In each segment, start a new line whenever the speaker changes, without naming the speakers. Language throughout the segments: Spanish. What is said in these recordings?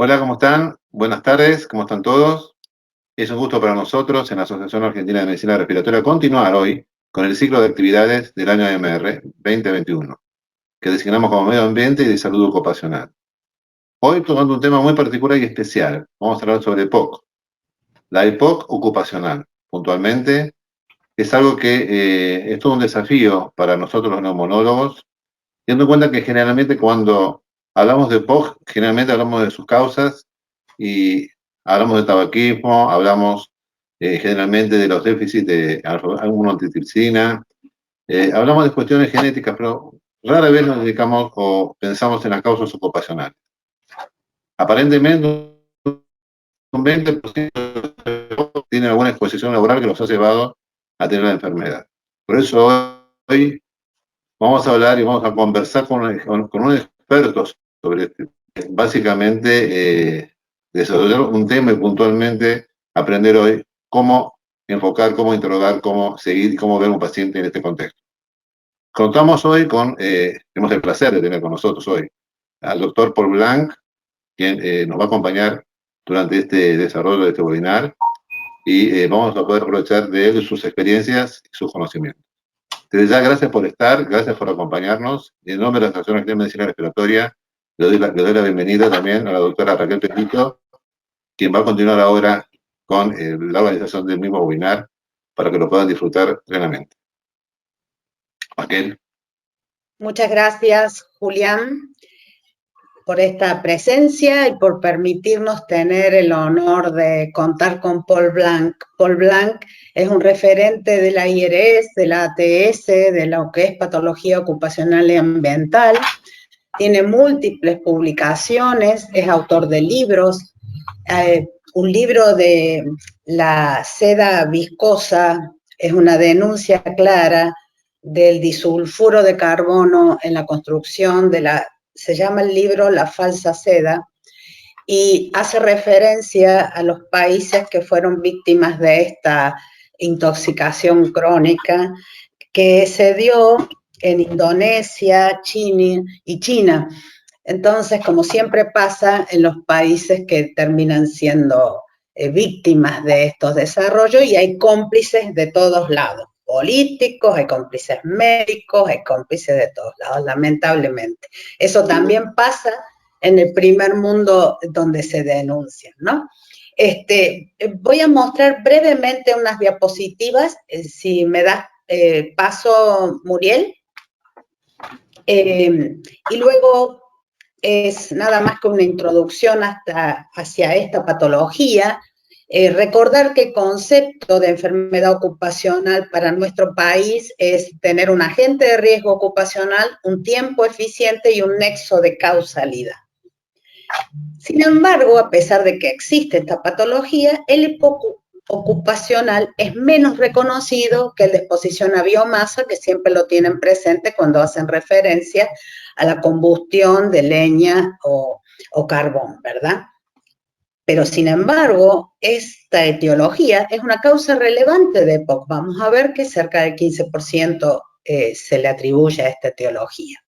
Hola, ¿cómo están? Buenas tardes, ¿cómo están todos? Es un gusto para nosotros en la Asociación Argentina de Medicina Respiratoria continuar hoy con el ciclo de actividades del año AMR 2021, que designamos como Medio Ambiente y de Salud Ocupacional. Hoy tocando un tema muy particular y especial, vamos a hablar sobre EPOC, la EPOC ocupacional. Puntualmente, es algo que es todo un desafío para nosotros los neumonólogos, teniendo en cuenta que generalmente cuando hablamos de EPOC, generalmente hablamos de sus causas y hablamos de tabaquismo, hablamos generalmente de los déficits de alguna antitripsina, hablamos de cuestiones genéticas, pero rara vez nos dedicamos o pensamos en las causas ocupacionales. Aparentemente, un 20% tiene alguna exposición laboral que los ha llevado a tener la enfermedad. Por eso hoy vamos a hablar y vamos a conversar con un experto sobre este. Básicamente, desarrollar un tema y puntualmente aprender hoy cómo enfocar, cómo interrogar, cómo seguir, cómo ver un paciente en este contexto. Contamos hoy tenemos el placer de tener con nosotros hoy al doctor Paul Blanc, quien nos va a acompañar durante este desarrollo de este webinar y vamos a poder aprovechar de él sus experiencias y sus conocimientos. Desde ya, gracias por estar, gracias por acompañarnos. En nombre de la Asociación Argentina de Medicina Respiratoria, le doy la bienvenida también a la doctora Raquel Pepito, quien va a continuar ahora con la organización del mismo webinar para que lo puedan disfrutar plenamente. Raquel.
Muchas gracias, Julián, por esta presencia y por permitirnos tener el honor de contar con Paul Blanc. Paul Blanc es un referente de la IRS, de la ATS, de lo que es patología ocupacional y ambiental. Tiene múltiples publicaciones, es autor de libros. Un libro de la seda viscosa es una denuncia clara del disulfuro de carbono en la construcción se llama el libro La falsa seda, y hace referencia a los países que fueron víctimas de esta intoxicación crónica que se dio en Indonesia, China y China. Entonces, como siempre pasa en los países que terminan siendo víctimas de estos desarrollos, y hay cómplices de todos lados, políticos, hay cómplices médicos, hay cómplices de todos lados, lamentablemente. Eso también pasa en el primer mundo donde se denuncian, ¿no? Voy a mostrar brevemente unas diapositivas, si me das paso, Muriel. Y luego es nada más que una introducción hacia esta patología. Recordar que el concepto de enfermedad ocupacional para nuestro país es tener un agente de riesgo ocupacional, un tiempo eficiente y un nexo de causalidad. Sin embargo, a pesar de que existe esta patología, el EPOC ocupacional es menos reconocido que el de exposición a biomasa, que siempre lo tienen presente cuando hacen referencia a la combustión de leña o carbón, ¿verdad? Pero sin embargo, esta etiología es una causa relevante de EPOC. Vamos a ver que cerca del 15% se le atribuye a esta etiología.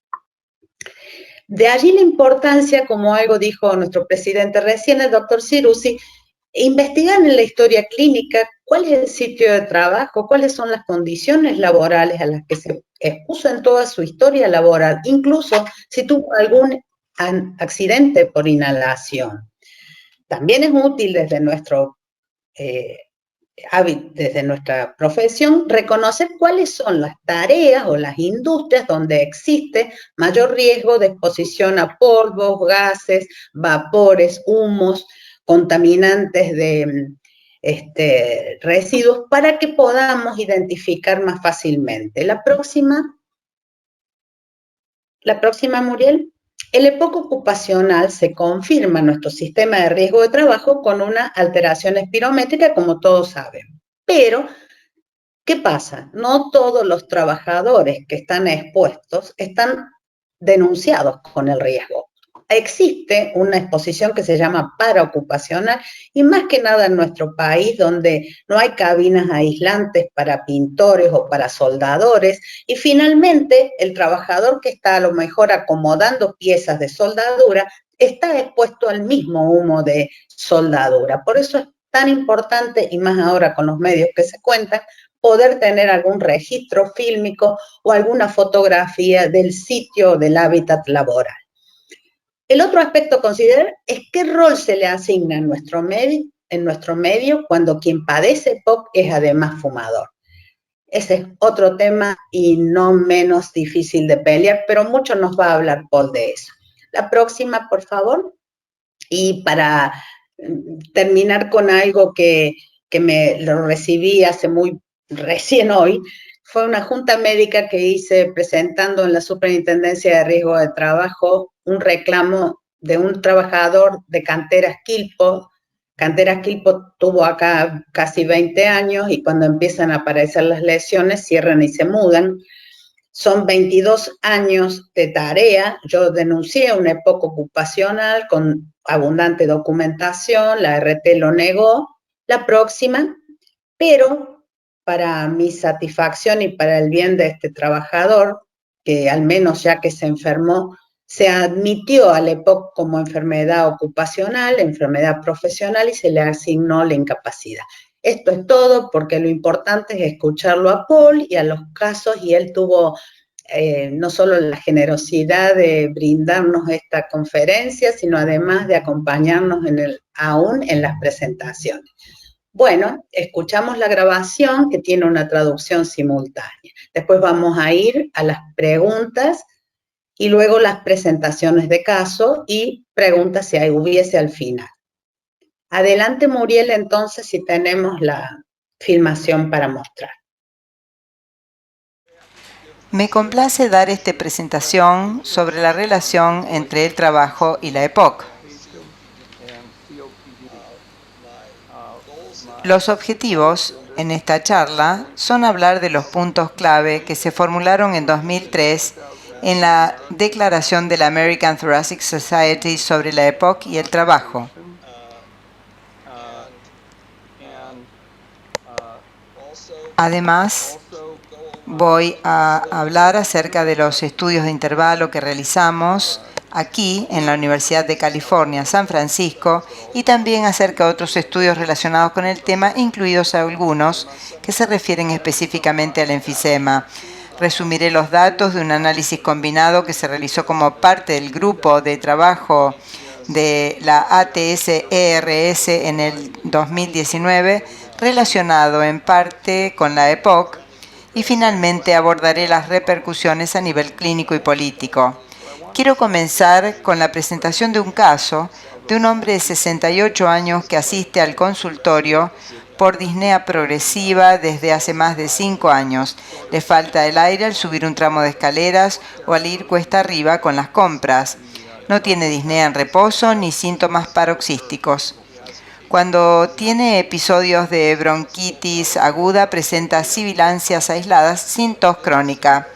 De allí la importancia, como algo dijo nuestro presidente recién, el doctor Ciruzzi, investigar en la historia clínica cuál es el sitio de trabajo, cuáles son las condiciones laborales a las que se expuso en toda su historia laboral, incluso si tuvo algún accidente por inhalación. También es útil desde nuestra profesión reconocer cuáles son las tareas o las industrias donde existe mayor riesgo de exposición a polvos, gases, vapores, humos, contaminantes de residuos, para que podamos identificar más fácilmente. La próxima, Muriel. El EPOC ocupacional se confirma en nuestro sistema de riesgo de trabajo con una alteración espirométrica, como todos saben. Pero, ¿qué pasa? No todos los trabajadores que están expuestos están denunciados con el riesgo. Existe una exposición que se llama paraocupacional, y más que nada en nuestro país, donde no hay cabinas aislantes para pintores o para soldadores, y finalmente el trabajador que está a lo mejor acomodando piezas de soldadura está expuesto al mismo humo de soldadura. Por eso es tan importante, y más ahora con los medios que se cuentan, poder tener algún registro fílmico o alguna fotografía del sitio del hábitat laboral. El otro aspecto a considerar es qué rol se le asigna en nuestro medio cuando quien padece EPOC es además fumador. Ese es otro tema y no menos difícil de pelear, pero mucho nos va a hablar Paul de eso. La próxima, por favor. Y para terminar con algo que me lo recibí hace recién hoy, fue una junta médica que hice presentando en la Superintendencia de Riesgo de Trabajo un reclamo de un trabajador de Canteras Quilpo. Canteras Quilpo tuvo acá casi 20 años y cuando empiezan a aparecer las lesiones cierran y se mudan. Son 22 años de tarea. Yo denuncié una EPOC ocupacional con abundante documentación, la RT lo negó, la próxima, pero para mi satisfacción y para el bien de este trabajador, que al menos ya que se enfermó, se admitió al EPOC como enfermedad ocupacional, enfermedad profesional y se le asignó la incapacidad. Esto es todo porque lo importante es escucharlo a Paul y a los casos y él tuvo no solo la generosidad de brindarnos esta conferencia, sino además de acompañarnos aún en las presentaciones. Bueno, escuchamos la grabación que tiene una traducción simultánea. Después vamos a ir a las preguntas y luego las presentaciones de caso y preguntas si hubiese al final. Adelante, Muriel, entonces, si tenemos la filmación para mostrar.
Me complace dar esta presentación sobre la relación entre el trabajo y la EPOC. Los objetivos en esta charla son hablar de los puntos clave que se formularon en 2003 en la Declaración de la American Thoracic Society sobre la EPOC y el trabajo. Además, voy a hablar acerca de los estudios de intervalo que realizamos aquí en la Universidad de California, San Francisco, y también acerca de otros estudios relacionados con el tema, incluidos algunos que se refieren específicamente al enfisema. Resumiré los datos de un análisis combinado que se realizó como parte del grupo de trabajo de la ATS-ERS en el 2019, relacionado en parte con la EPOC, y finalmente abordaré las repercusiones a nivel clínico y político. Quiero comenzar con la presentación de un caso de un hombre de 68 años que asiste al consultorio por disnea progresiva desde hace más de 5 años. Le falta el aire al subir un tramo de escaleras o al ir cuesta arriba con las compras. No tiene disnea en reposo ni síntomas paroxísticos. Cuando tiene episodios de bronquitis aguda, presenta sibilancias aisladas sin tos crónica.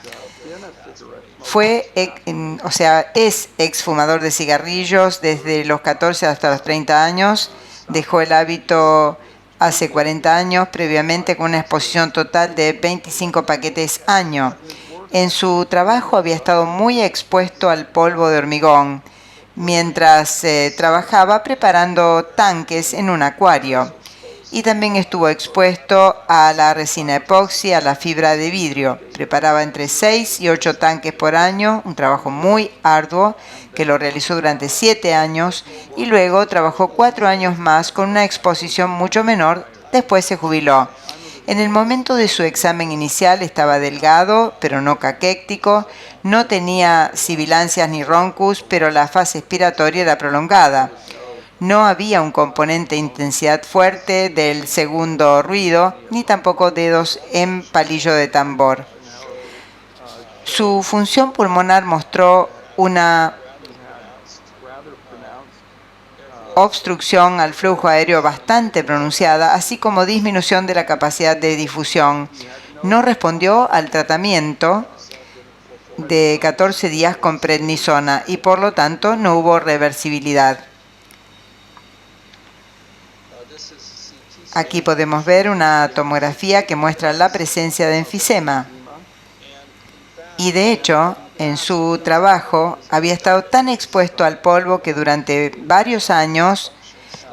Es exfumador de cigarrillos desde los 14 hasta los 30 años. Dejó el hábito hace 40 años, previamente con una exposición total de 25 paquetes año. En su trabajo había estado muy expuesto al polvo de hormigón, mientras trabajaba preparando tanques en un acuario. Y también estuvo expuesto a la resina epoxi, a la fibra de vidrio. Preparaba entre 6 y 8 tanques por año, un trabajo muy arduo que lo realizó durante 7 años y luego trabajó 4 años más con una exposición mucho menor. Después se jubiló. En el momento de su examen inicial estaba delgado, pero no caquéctico, no tenía sibilancias ni roncus, pero la fase expiratoria era prolongada. No había un componente de intensidad fuerte del segundo ruido, ni tampoco dedos en palillo de tambor. Su función pulmonar mostró una obstrucción al flujo aéreo bastante pronunciada, así como disminución de la capacidad de difusión. No respondió al tratamiento de 14 días con prednisona y por lo tanto no hubo reversibilidad. Aquí podemos ver una tomografía que muestra la presencia de enfisema. Y de hecho, en su trabajo había estado tan expuesto al polvo que durante varios años,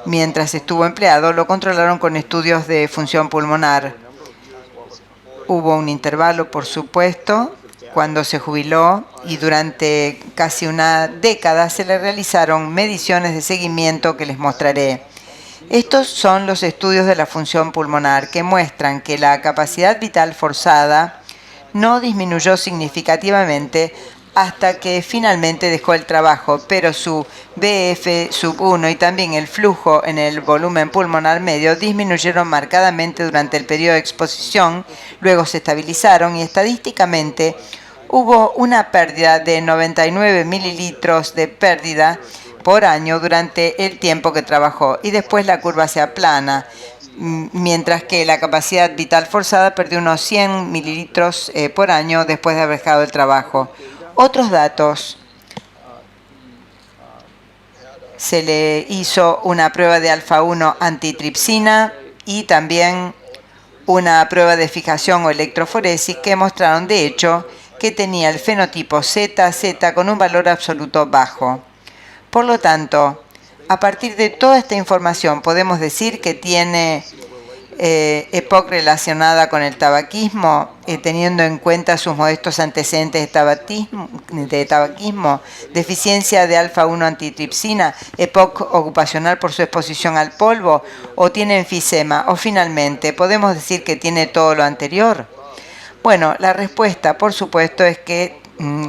mientras estuvo empleado, lo controlaron con estudios de función pulmonar. Hubo un intervalo, por supuesto, cuando se jubiló, y durante casi una década se le realizaron mediciones de seguimiento que les mostraré. Estos son los estudios de la función pulmonar que muestran que la capacidad vital forzada no disminuyó significativamente hasta que finalmente dejó el trabajo, pero su BF sub 1 y también el flujo en el volumen pulmonar medio disminuyeron marcadamente durante el periodo de exposición, luego se estabilizaron y estadísticamente hubo una pérdida de 99 mililitros de pérdida por año durante el tiempo que trabajó, y después la curva se aplana, mientras que la capacidad vital forzada perdió unos 100 mililitros por año después de haber dejado el trabajo. Otros datos: se le hizo una prueba de alfa-1 antitripsina y también una prueba de fijación o electroforesis que mostraron de hecho que tenía el fenotipo ZZ con un valor absoluto bajo. Por lo tanto, a partir de toda esta información podemos decir que tiene EPOC relacionada con el tabaquismo, teniendo en cuenta sus modestos antecedentes de tabaquismo, deficiencia de alfa-1 antitripsina, EPOC ocupacional por su exposición al polvo, o tiene enfisema, o finalmente, ¿podemos decir que tiene todo lo anterior? Bueno, la respuesta, por supuesto, es que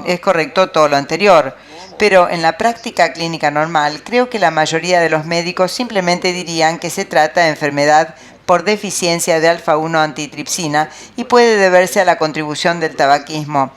es correcto todo lo anterior, pero en la práctica clínica normal, creo que la mayoría de los médicos simplemente dirían que se trata de enfermedad por deficiencia de alfa-1 antitripsina y puede deberse a la contribución del tabaquismo,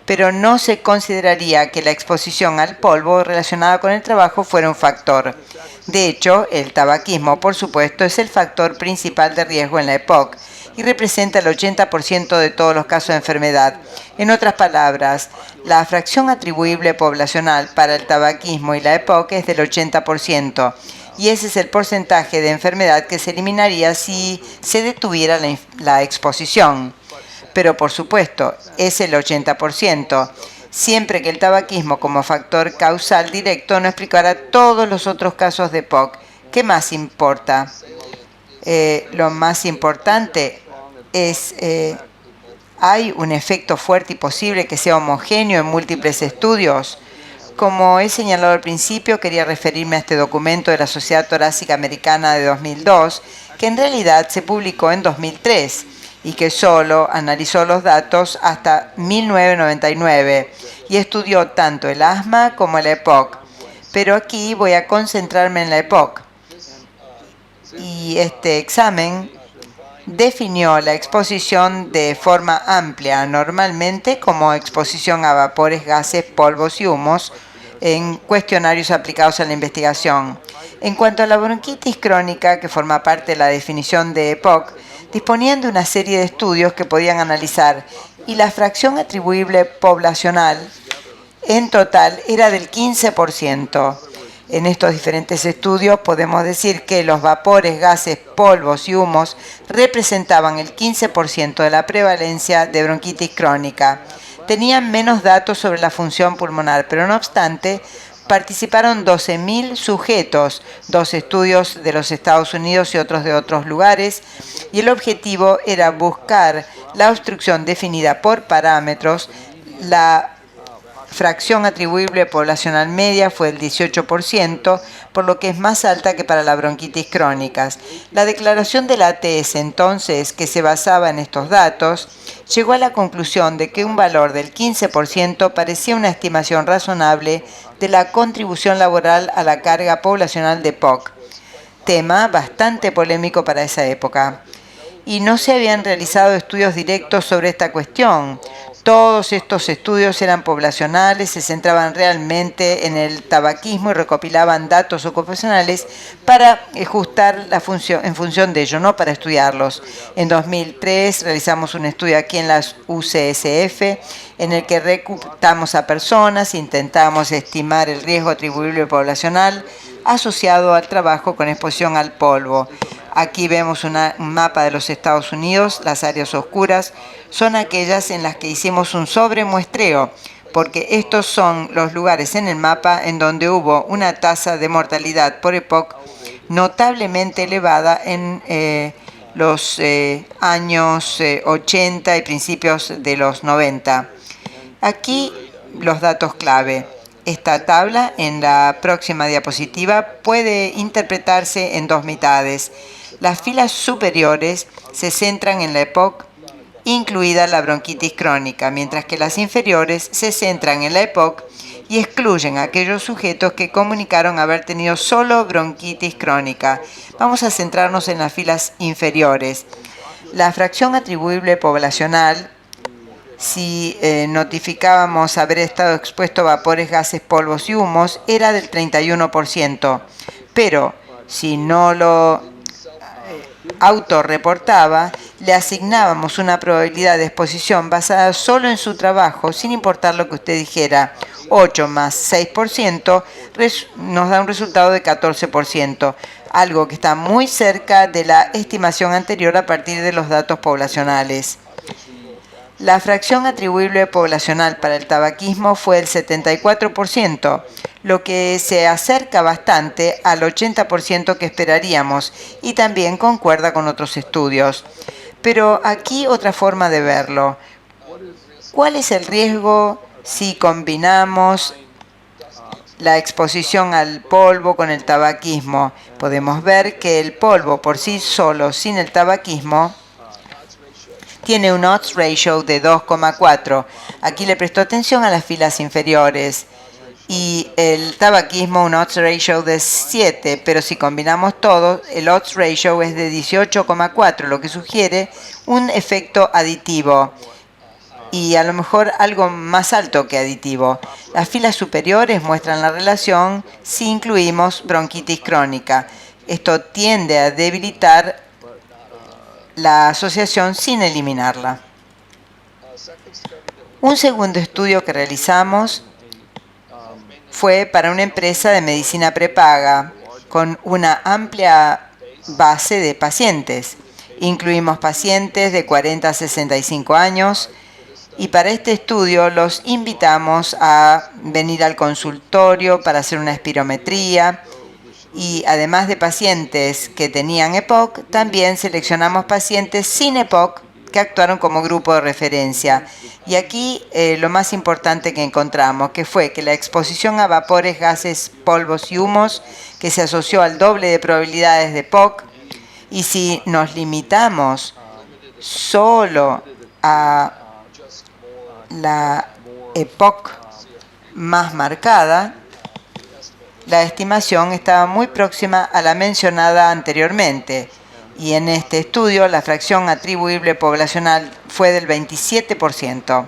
pero no se consideraría que la exposición al polvo relacionada con el trabajo fuera un factor. De hecho, el tabaquismo, por supuesto, es el factor principal de riesgo en la EPOC y representa el 80% de todos los casos de enfermedad. En otras palabras, la fracción atribuible poblacional para el tabaquismo y la EPOC es del 80%, y ese es el porcentaje de enfermedad que se eliminaría si se detuviera la exposición. Pero por supuesto, es el 80%, siempre que el tabaquismo como factor causal directo no explicara todos los otros casos de EPOC. ¿Qué más importa? Lo más importante es, ¿hay un efecto fuerte y posible que sea homogéneo en múltiples estudios? Como he señalado al principio, quería referirme a este documento de la Sociedad Torácica Americana de 2002, que en realidad se publicó en 2003 y que solo analizó los datos hasta 1999 y estudió tanto el asma como el EPOC. Pero aquí voy a concentrarme en la EPOC. Y este examen definió la exposición de forma amplia, normalmente como exposición a vapores, gases, polvos y humos, en cuestionarios aplicados a la investigación. En cuanto a la bronquitis crónica, que forma parte de la definición de EPOC, disponían de una serie de estudios que podían analizar, y la fracción atribuible poblacional en total era del 15%. En estos diferentes estudios podemos decir que los vapores, gases, polvos y humos representaban el 15% de la prevalencia de bronquitis crónica. Tenían menos datos sobre la función pulmonar, pero no obstante, participaron 12.000 sujetos, 2 estudios de los Estados Unidos y otros de otros lugares, y el objetivo era buscar la obstrucción definida por parámetros. La fracción atribuible poblacional media fue el 18%, por lo que es más alta que para la bronquitis crónicas. La declaración de la ATS, entonces, que se basaba en estos datos, llegó a la conclusión de que un valor del 15% parecía una estimación razonable de la contribución laboral a la carga poblacional de EPOC, tema bastante polémico para esa época. Y no se habían realizado estudios directos sobre esta cuestión. Todos estos estudios eran poblacionales, se centraban realmente en el tabaquismo y recopilaban datos ocupacionales para ajustar la función, en función de ello, no para estudiarlos. En 2003 realizamos un estudio aquí en la UCSF en el que reclutamos a personas, intentamos estimar el riesgo atribuible poblacional asociado al trabajo con exposición al polvo. Aquí vemos un mapa de los Estados Unidos. Las áreas oscuras son aquellas en las que hicimos un sobremuestreo. porque estos son los lugares en el mapa en donde hubo una tasa de mortalidad por EPOC notablemente elevada en los años 80 y principios de los 90. Aquí los datos clave. Esta tabla en la próxima diapositiva puede interpretarse en dos mitades. Las filas superiores se centran en la EPOC, incluida la bronquitis crónica, mientras que las inferiores se centran en la EPOC y excluyen a aquellos sujetos que comunicaron haber tenido solo bronquitis crónica. Vamos a centrarnos en las filas inferiores. La fracción atribuible poblacional, si notificábamos haber estado expuesto a vapores, gases, polvos y humos, era del 31%, pero si no lo autorreportaba, le asignábamos una probabilidad de exposición basada solo en su trabajo, sin importar lo que usted dijera. 8 más 6% nos da un resultado de 14%, algo que está muy cerca de la estimación anterior a partir de los datos poblacionales. La fracción atribuible poblacional para el tabaquismo fue el 74%, lo que se acerca bastante al 80% que esperaríamos y también concuerda con otros estudios. Pero aquí otra forma de verlo. ¿Cuál es el riesgo si combinamos la exposición al polvo con el tabaquismo? Podemos ver que el polvo por sí solo, sin el tabaquismo, tiene un odds ratio de 2,4. Aquí le presto atención a las filas inferiores. Y el tabaquismo un odds ratio de 7, pero si combinamos todo, el odds ratio es de 18,4, lo que sugiere un efecto aditivo. Y a lo mejor algo más alto que aditivo. Las filas superiores muestran la relación si incluimos bronquitis crónica. Esto tiende a debilitar la asociación sin eliminarla. Un segundo estudio que realizamos fue para una empresa de medicina prepaga con una amplia base de pacientes. Incluimos pacientes de 40 a 65 años y para este estudio los invitamos a venir al consultorio para hacer una espirometría. Y además de pacientes que tenían EPOC, también seleccionamos pacientes sin EPOC que actuaron como grupo de referencia. Y aquí lo más importante que encontramos, que fue que la exposición a vapores, gases, polvos y humos, que se asoció al doble de probabilidades de EPOC, y si nos limitamos solo a la EPOC más marcada, la estimación estaba muy próxima a la mencionada anteriormente, y en este estudio la fracción atribuible poblacional fue del 27%.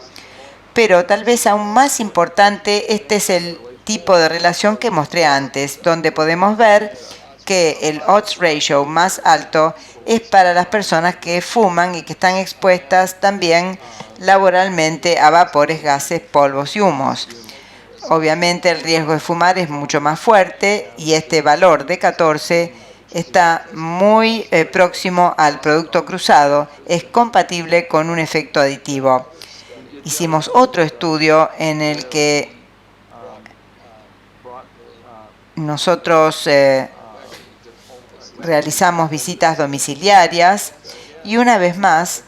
Pero tal vez aún más importante, este es el tipo de relación que mostré antes, donde podemos ver que el odds ratio más alto es para las personas que fuman y que están expuestas también laboralmente a vapores, gases, polvos y humos. Obviamente el riesgo de fumar es mucho más fuerte y este valor de 14 está muy próximo al producto cruzado, es compatible con un efecto aditivo. Hicimos otro estudio en el que nosotros realizamos visitas domiciliarias y una vez más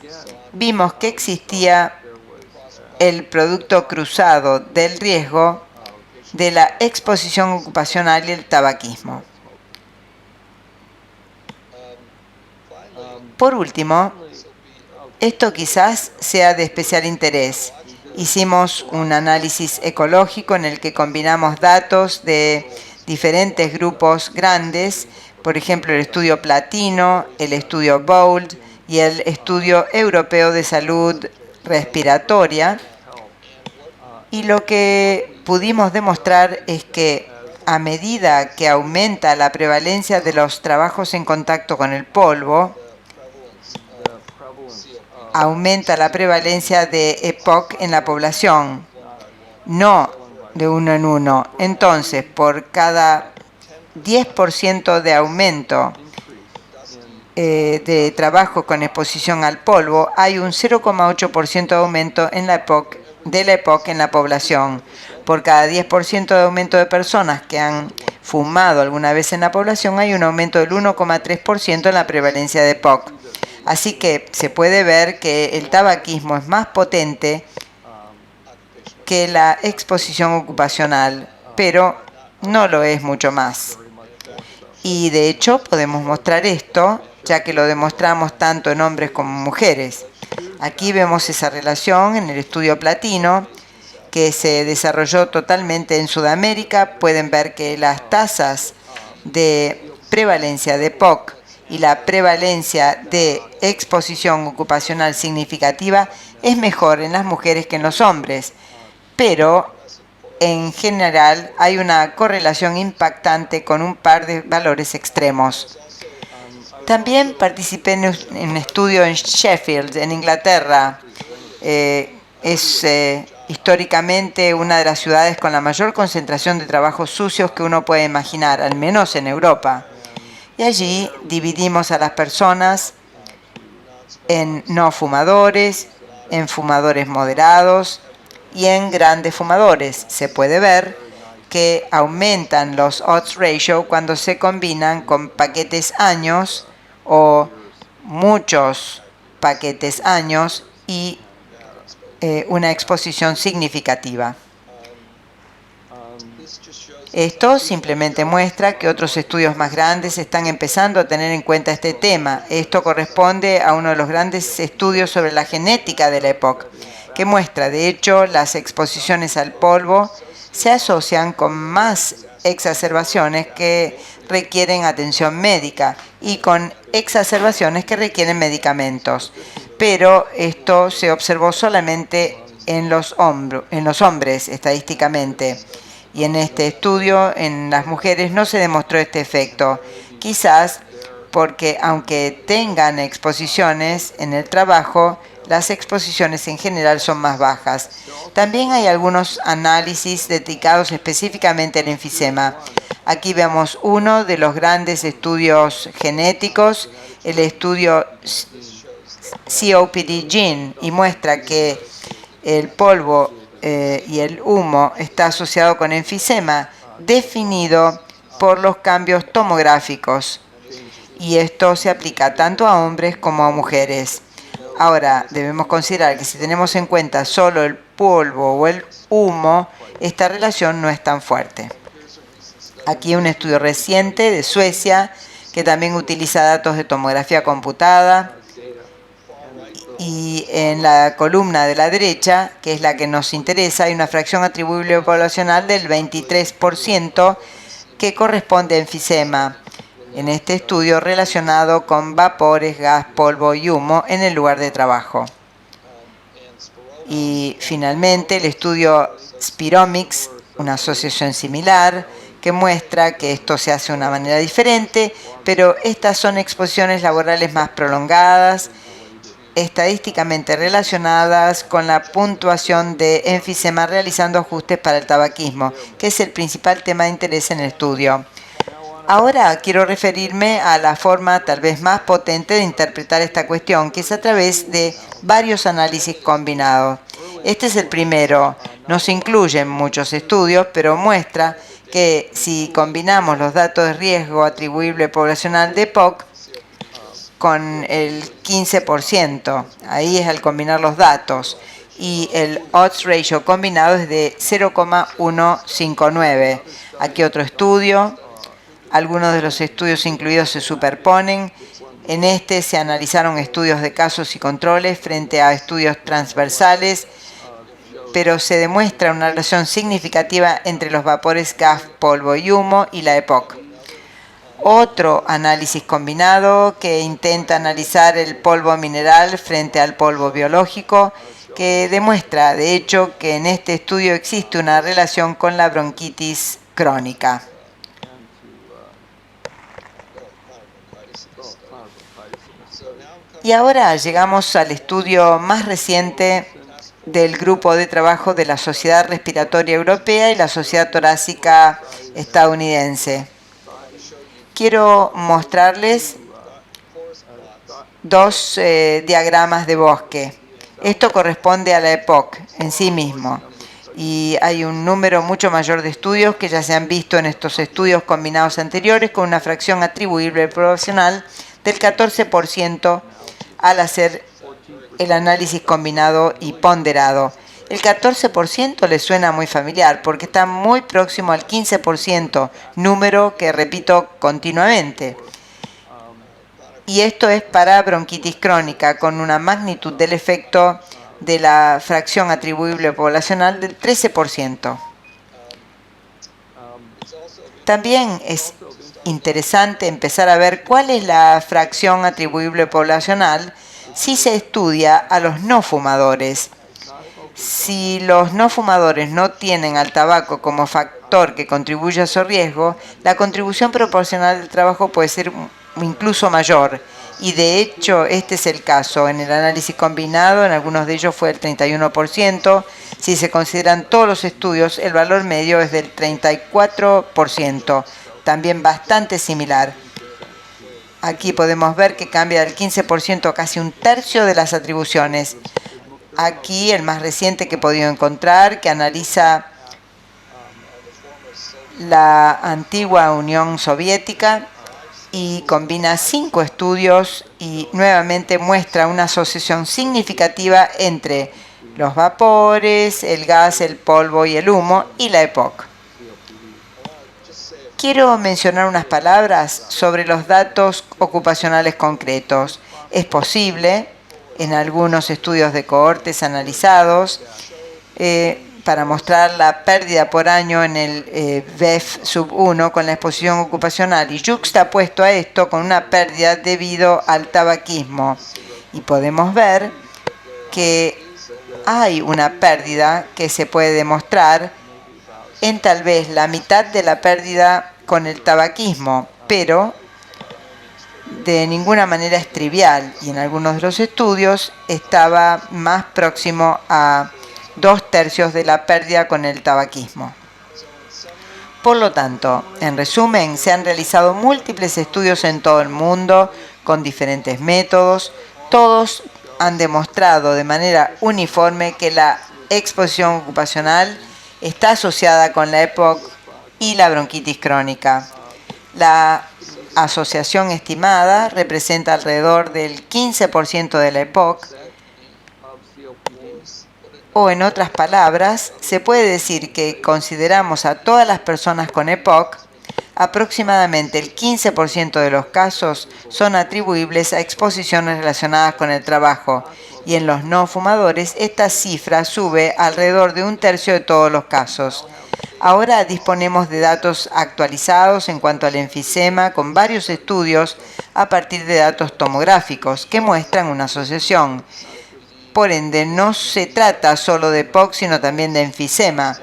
vimos que existía el producto cruzado del riesgo de la exposición ocupacional y el tabaquismo. Por último, esto quizás sea de especial interés. Hicimos un análisis ecológico en el que combinamos datos de diferentes grupos grandes, por ejemplo, el estudio Platino, el estudio BOLD y el estudio europeo de salud respiratoria. Y lo que pudimos demostrar es que a medida que aumenta la prevalencia de los trabajos en contacto con el polvo, aumenta la prevalencia de EPOC en la población, no de uno en uno. Entonces, por cada 10% de aumento de trabajo con exposición al polvo, hay un 0,8% de aumento en la EPOC de la EPOC en la población. Por cada 10% de aumento de personas que han fumado alguna vez en la población, hay un aumento del 1,3% en la prevalencia de EPOC. Así que se puede ver que el tabaquismo es más potente que la exposición ocupacional, pero no lo es mucho más. Y de hecho podemos mostrar esto, ya que lo demostramos tanto en hombres como en mujeres. Aquí vemos esa relación en el estudio Platino, que se desarrolló totalmente en Sudamérica. Pueden ver que las tasas de prevalencia de EPOC y la prevalencia de exposición ocupacional significativa es mejor en las mujeres que en los hombres, pero en general hay una correlación impactante con un par de valores extremos. También participé en un estudio en Sheffield, en Inglaterra. Es históricamente una de las ciudades con la mayor concentración de trabajos sucios que uno puede imaginar, al menos en Europa. Y allí dividimos a las personas en no fumadores, en fumadores moderados y en grandes fumadores. Se puede ver que aumentan los odds ratio cuando se combinan con paquetes años o muchos paquetes años y una exposición significativa. Esto simplemente muestra que otros estudios más grandes están empezando a tener en cuenta este tema. Esto corresponde a uno de los grandes estudios sobre la genética de la EPOC, que muestra, de hecho, las exposiciones al polvo se asocian con más exacerbaciones que requieren atención médica y con exacerbaciones que requieren medicamentos. Pero esto se observó solamente en los hombres estadísticamente. Y en este estudio, en las mujeres, no se demostró este efecto. Quizás porque aunque tengan exposiciones en el trabajo, las exposiciones en general son más bajas. También hay algunos análisis dedicados específicamente al enfisema. Aquí vemos uno de los grandes estudios genéticos, el estudio COPD Gene, y muestra que el polvo y el humo está asociado con enfisema definido por los cambios tomográficos, y esto se aplica tanto a hombres como a mujeres. Ahora, debemos considerar que si tenemos en cuenta solo el polvo o el humo, esta relación no es tan fuerte. Aquí un estudio reciente de Suecia que también utiliza datos de tomografía computada. Y en la columna de la derecha, que es la que nos interesa, hay una fracción atribuible poblacional del 23% que corresponde a enfisema. En este estudio relacionado con vapores, gas, polvo y humo en el lugar de trabajo. Y finalmente el estudio Spiromics, una asociación similar, que muestra que esto se hace de una manera diferente, pero estas son exposiciones laborales más prolongadas, estadísticamente relacionadas con la puntuación de enfisema, realizando ajustes para el tabaquismo, que es el principal tema de interés en el estudio. Ahora quiero referirme a la forma tal vez más potente de interpretar esta cuestión, que es a través de varios análisis combinados. Este es el primero. No se incluyen muchos estudios, pero muestra que si combinamos los datos de riesgo atribuible poblacional de EPOC con el 15%, ahí es al combinar los datos, y el odds ratio combinado es de 0,159. Aquí otro estudio. Algunos de los estudios incluidos se superponen. En este se analizaron estudios de casos y controles frente a estudios transversales, pero se demuestra una relación significativa entre los vapores, gas, polvo y humo y la EPOC. Otro análisis combinado que intenta analizar el polvo mineral frente al polvo biológico, que demuestra, de hecho, que en este estudio existe una relación con la bronquitis crónica. Y ahora llegamos al estudio más reciente del grupo de trabajo de la Sociedad Respiratoria Europea y la Sociedad Torácica Estadounidense. Quiero mostrarles dos diagramas de bosque. Esto corresponde a la EPOC en sí mismo. Y hay un número mucho mayor de estudios que ya se han visto en estos estudios combinados anteriores con una fracción atribuible poblacional del 14% al hacer el análisis combinado y ponderado. El 14% le suena muy familiar porque está muy próximo al 15%, número que repito continuamente. Y esto es para bronquitis crónica, con una magnitud del efecto de la fracción atribuible poblacional del 13%. También es interesante empezar a ver cuál es la fracción atribuible poblacional si se estudia a los no fumadores. Si los no fumadores no tienen al tabaco como factor que contribuye a su riesgo, la contribución proporcional del trabajo puede ser incluso mayor. Y de hecho, este es el caso. En el análisis combinado, en algunos de ellos fue el 31%. Si se consideran todos los estudios, el valor medio es del 34%, también bastante similar. Aquí podemos ver que cambia del 15% a casi un tercio de las atribuciones. Aquí el más reciente que he podido encontrar, que analiza la antigua Unión Soviética y combina 5 estudios y nuevamente muestra una asociación significativa entre los vapores, el gas, el polvo y el humo y la EPOC. Quiero mencionar unas palabras sobre los datos ocupacionales concretos. Es posible, en algunos estudios de cohortes analizados, para mostrar la pérdida por año en el VEF sub 1 con la exposición ocupacional y yuxtapuesto a esto con una pérdida debido al tabaquismo. Y podemos ver que hay una pérdida que se puede demostrar en tal vez la mitad de la pérdida con el tabaquismo, pero de ninguna manera es trivial y en algunos de los estudios estaba más próximo a 2/3 de la pérdida con el tabaquismo. Por lo tanto, en resumen, se han realizado múltiples estudios en todo el mundo con diferentes métodos. Todos han demostrado de manera uniforme que la exposición ocupacional está asociada con la EPOC y la bronquitis crónica. La asociación estimada representa alrededor del 15% de la EPOC, o en otras palabras, se puede decir que consideramos a todas las personas con EPOC, aproximadamente el 15% de los casos son atribuibles a exposiciones relacionadas con el trabajo, y en los no fumadores esta cifra sube alrededor de 1/3 de todos los casos. Ahora disponemos de datos actualizados en cuanto al enfisema con varios estudios a partir de datos tomográficos que muestran una asociación. Por ende, no se trata solo de EPOC, sino también de enfisema.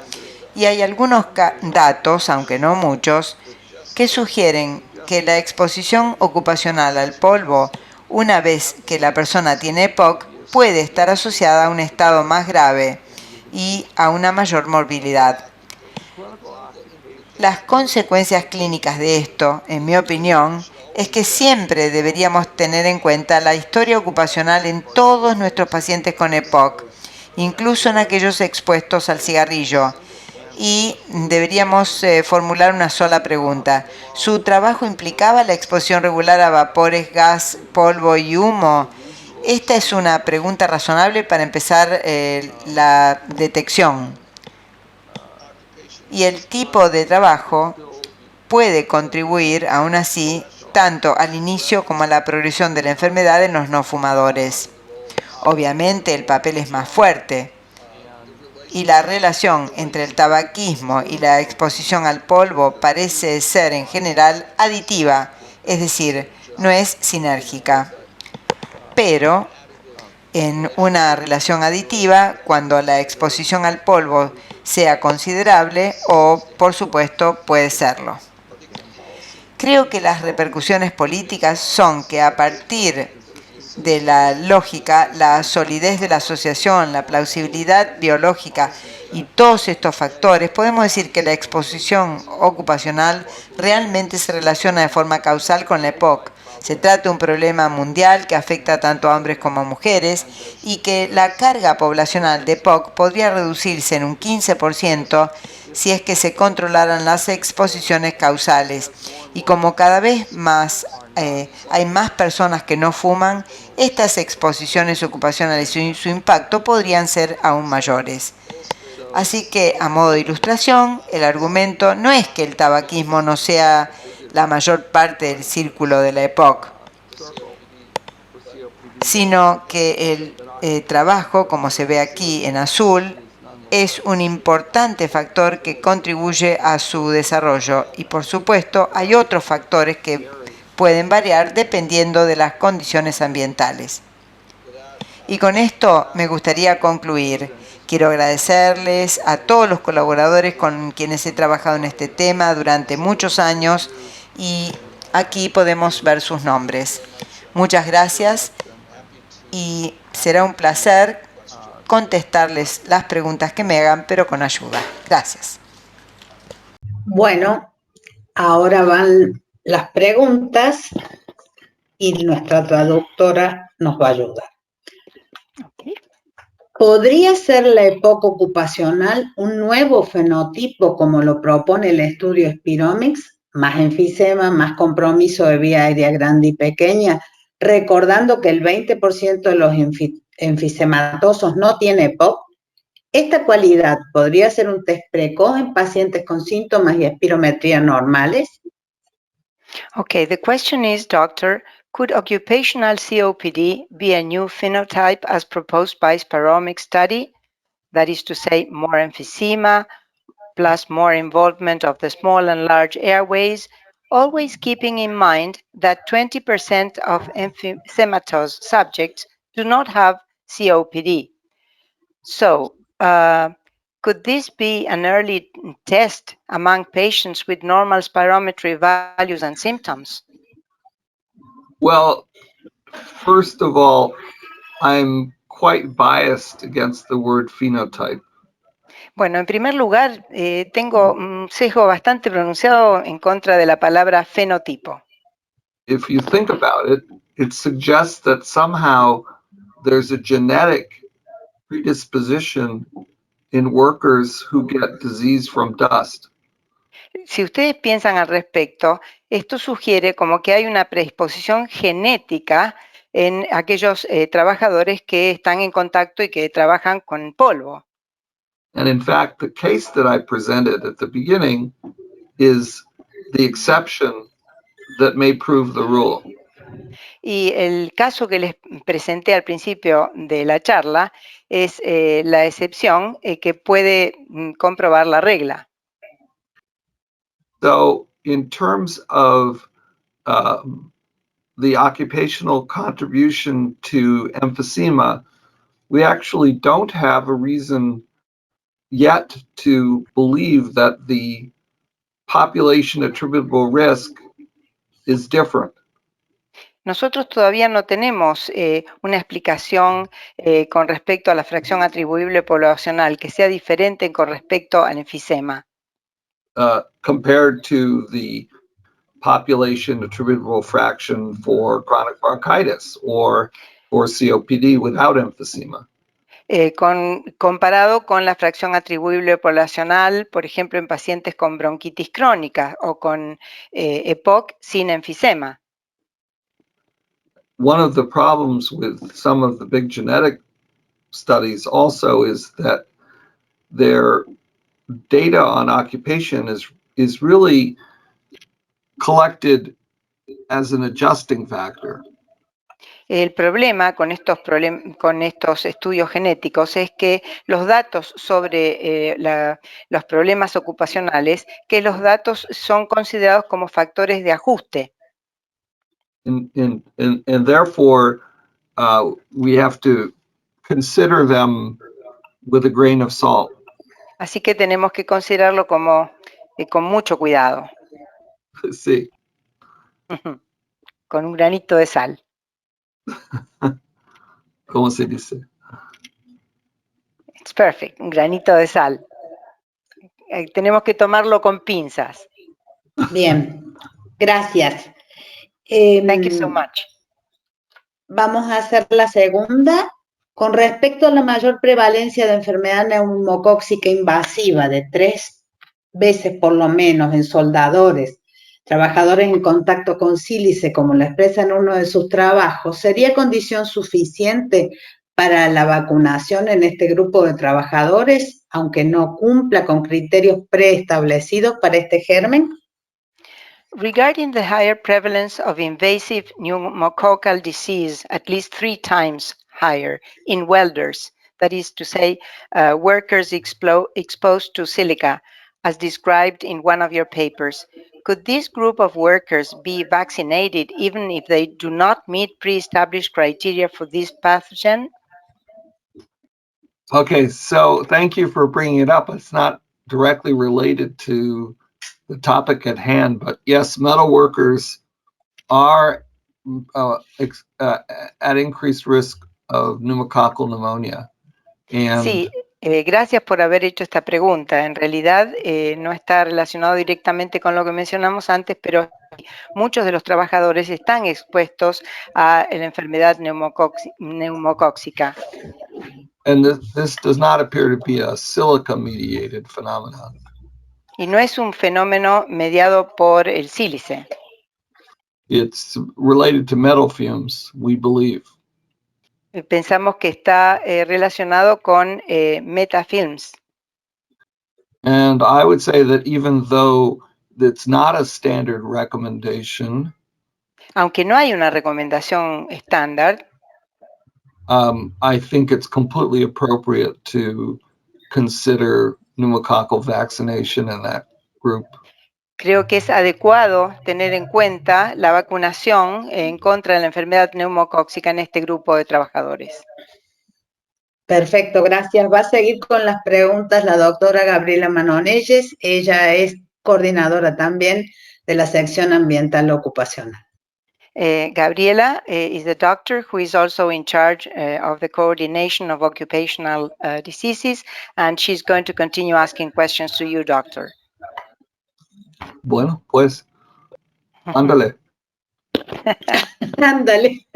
Y hay algunos datos, aunque no muchos, que sugieren que la exposición ocupacional al polvo, una vez que la persona tiene EPOC, puede estar asociada a un estado más grave y a una mayor morbilidad. Las consecuencias clínicas de esto, en mi opinión, es que siempre deberíamos tener en cuenta la historia ocupacional en todos nuestros pacientes con EPOC, incluso en aquellos expuestos al cigarrillo. Y deberíamos formular una sola pregunta. ¿Su trabajo implicaba la exposición regular a vapores, gas, polvo y humo? Esta es una pregunta razonable para empezar la detección. Y el tipo de trabajo puede contribuir, aún así, tanto al inicio como a la progresión de la enfermedad en los no fumadores. Obviamente el papel es más fuerte y la relación entre el tabaquismo y la exposición al polvo parece ser en general aditiva, es decir, no es sinérgica. Pero en una relación aditiva, cuando la exposición al polvo sea considerable o, por supuesto, puede serlo. Creo que las repercusiones políticas son que a partir de la lógica, la solidez de la asociación, la plausibilidad biológica y todos estos factores, podemos decir que la exposición ocupacional realmente se relaciona de forma causal con la EPOC. Se trata de un problema mundial que afecta tanto a hombres como a mujeres y que la carga poblacional de EPOC podría reducirse en un 15% si es que se controlaran las exposiciones causales. Y como cada vez más hay más personas que no fuman, estas exposiciones ocupacionales y su impacto podrían ser aún mayores. Así que, a modo de ilustración, el argumento no es que el tabaquismo no sea la mayor parte del círculo de la EPOC, sino que el trabajo, como se ve aquí en azul, es un importante factor que contribuye a su desarrollo y, por supuesto, hay otros factores que pueden variar dependiendo de las condiciones ambientales. Y con esto me gustaría concluir. Quiero agradecerles a todos los colaboradores con quienes he trabajado en este tema durante muchos años y aquí podemos ver sus nombres. Muchas gracias y será un placer contestarles las preguntas que me hagan, pero con ayuda. Gracias.
Bueno, ahora van las preguntas y nuestra traductora nos va a ayudar. ¿Podría ser la EPOC ocupacional un nuevo fenotipo como lo propone el estudio Spiromics? Más enfisema, más compromiso de vía aérea grande y pequeña, recordando que el 20% de los enfisematosos no tiene EPOC. ¿Esta cualidad podría ser un test precoz en pacientes con síntomas y espirometría normales?
Okay, the question is, doctor, could occupational COPD be a new phenotype as proposed by Spiromics study? That is to say, more emphysema, plus more involvement of the small and large airways, always keeping in mind that 20% of emphysematous subjects do not have COPD. So, could this be an early test among patients with normal spirometry values and symptoms?
Well, first of all, I'm quite biased against the word phenotype.
Bueno, en primer lugar, tengo un sesgo bastante pronunciado en contra de la palabra fenotipo.
If you think about it, it suggests that somehow there's a genetic predisposition in workers who get disease from dust.
Si ustedes piensan al respecto, esto sugiere como que hay una predisposición genética en aquellos trabajadores que están en contacto y que trabajan con polvo.
And in fact, the case that I presented at the beginning is the exception that may prove the rule.
Y el caso que les presenté al principio de la charla es la excepción que puede comprobar la regla.
So in terms of the occupational contribution to emphysema, we actually don't have a reason yet to believe that the population attributable risk is different.
Nosotros todavía no tenemos una explicación con respecto a la fracción atribuible poblacional que sea diferente con respecto al enfisema.
Compared to the population attributable fraction for chronic bronchitis or COPD without emphysema.
Comparado con la fracción atribuible poblacional, por ejemplo, en pacientes con bronquitis crónica o con EPOC sin enfisema.
One of the problems with some of the big genetic studies also is that their data on occupation is really collected as an adjusting factor.
El problema con estos estudios genéticos es que los datos sobre los problemas ocupacionales, que los datos son considerados como factores de ajuste.
And therefore, we have to consider them with a grain of salt.
Así que tenemos que considerarlo como con mucho cuidado.
Sí.
Con un granito de sal.
¿Cómo se dice?
It's perfect, un granito de sal. Tenemos que tomarlo con pinzas.
Bien, gracias.
Thank you so much.
Vamos a hacer la segunda. Con respecto a la mayor prevalencia de enfermedad neumocóxica invasiva de 3 veces por lo menos en soldadores, trabajadores en contacto con sílice, como lo expresa en uno de sus trabajos, ¿sería condición suficiente para la vacunación en este grupo de trabajadores, aunque no cumpla con criterios preestablecidos para este germen?
Regarding the higher prevalence of invasive pneumococcal disease, at least 3 times higher in welders, that is to say, workers exposed to silica, as described in one of your papers, could this group of workers be vaccinated even if they do not meet pre-established criteria for this pathogen?
Okay, so thank you for bringing it up. It's not directly related to the topic at hand, but yes, metal workers are at increased risk of pneumococcal pneumonia. And
Sí, gracias por haber hecho esta pregunta. En realidad no está relacionado directamente con lo que mencionamos antes, pero muchos de los trabajadores están expuestos a la enfermedad neumocóxica.
And this does not appear to be a silica-mediated phenomenon.
Y no es un fenómeno mediado por el sílice.
It's related to metal fumes, we believe.
Pensamos que está relacionado con metafilms.
And I would say that even though it's not a standard recommendation,
Aunque no hay una recomendación estándar,
I think it's completely appropriate to consider pneumococcal vaccination in that group.
creo que es adecuado tener en cuenta la vacunación en contra de la enfermedad neumocóxica en este grupo de trabajadores.
Perfecto, gracias. Va a seguir con las preguntas la doctora Gabriela Manonelles. Ella es coordinadora también de la sección ambiental ocupacional.
Gabriela is the doctor who is also in charge of the coordination of occupational diseases, and she's going to continue asking questions to you, doctor.
Bueno, pues, ándale.
Ándale.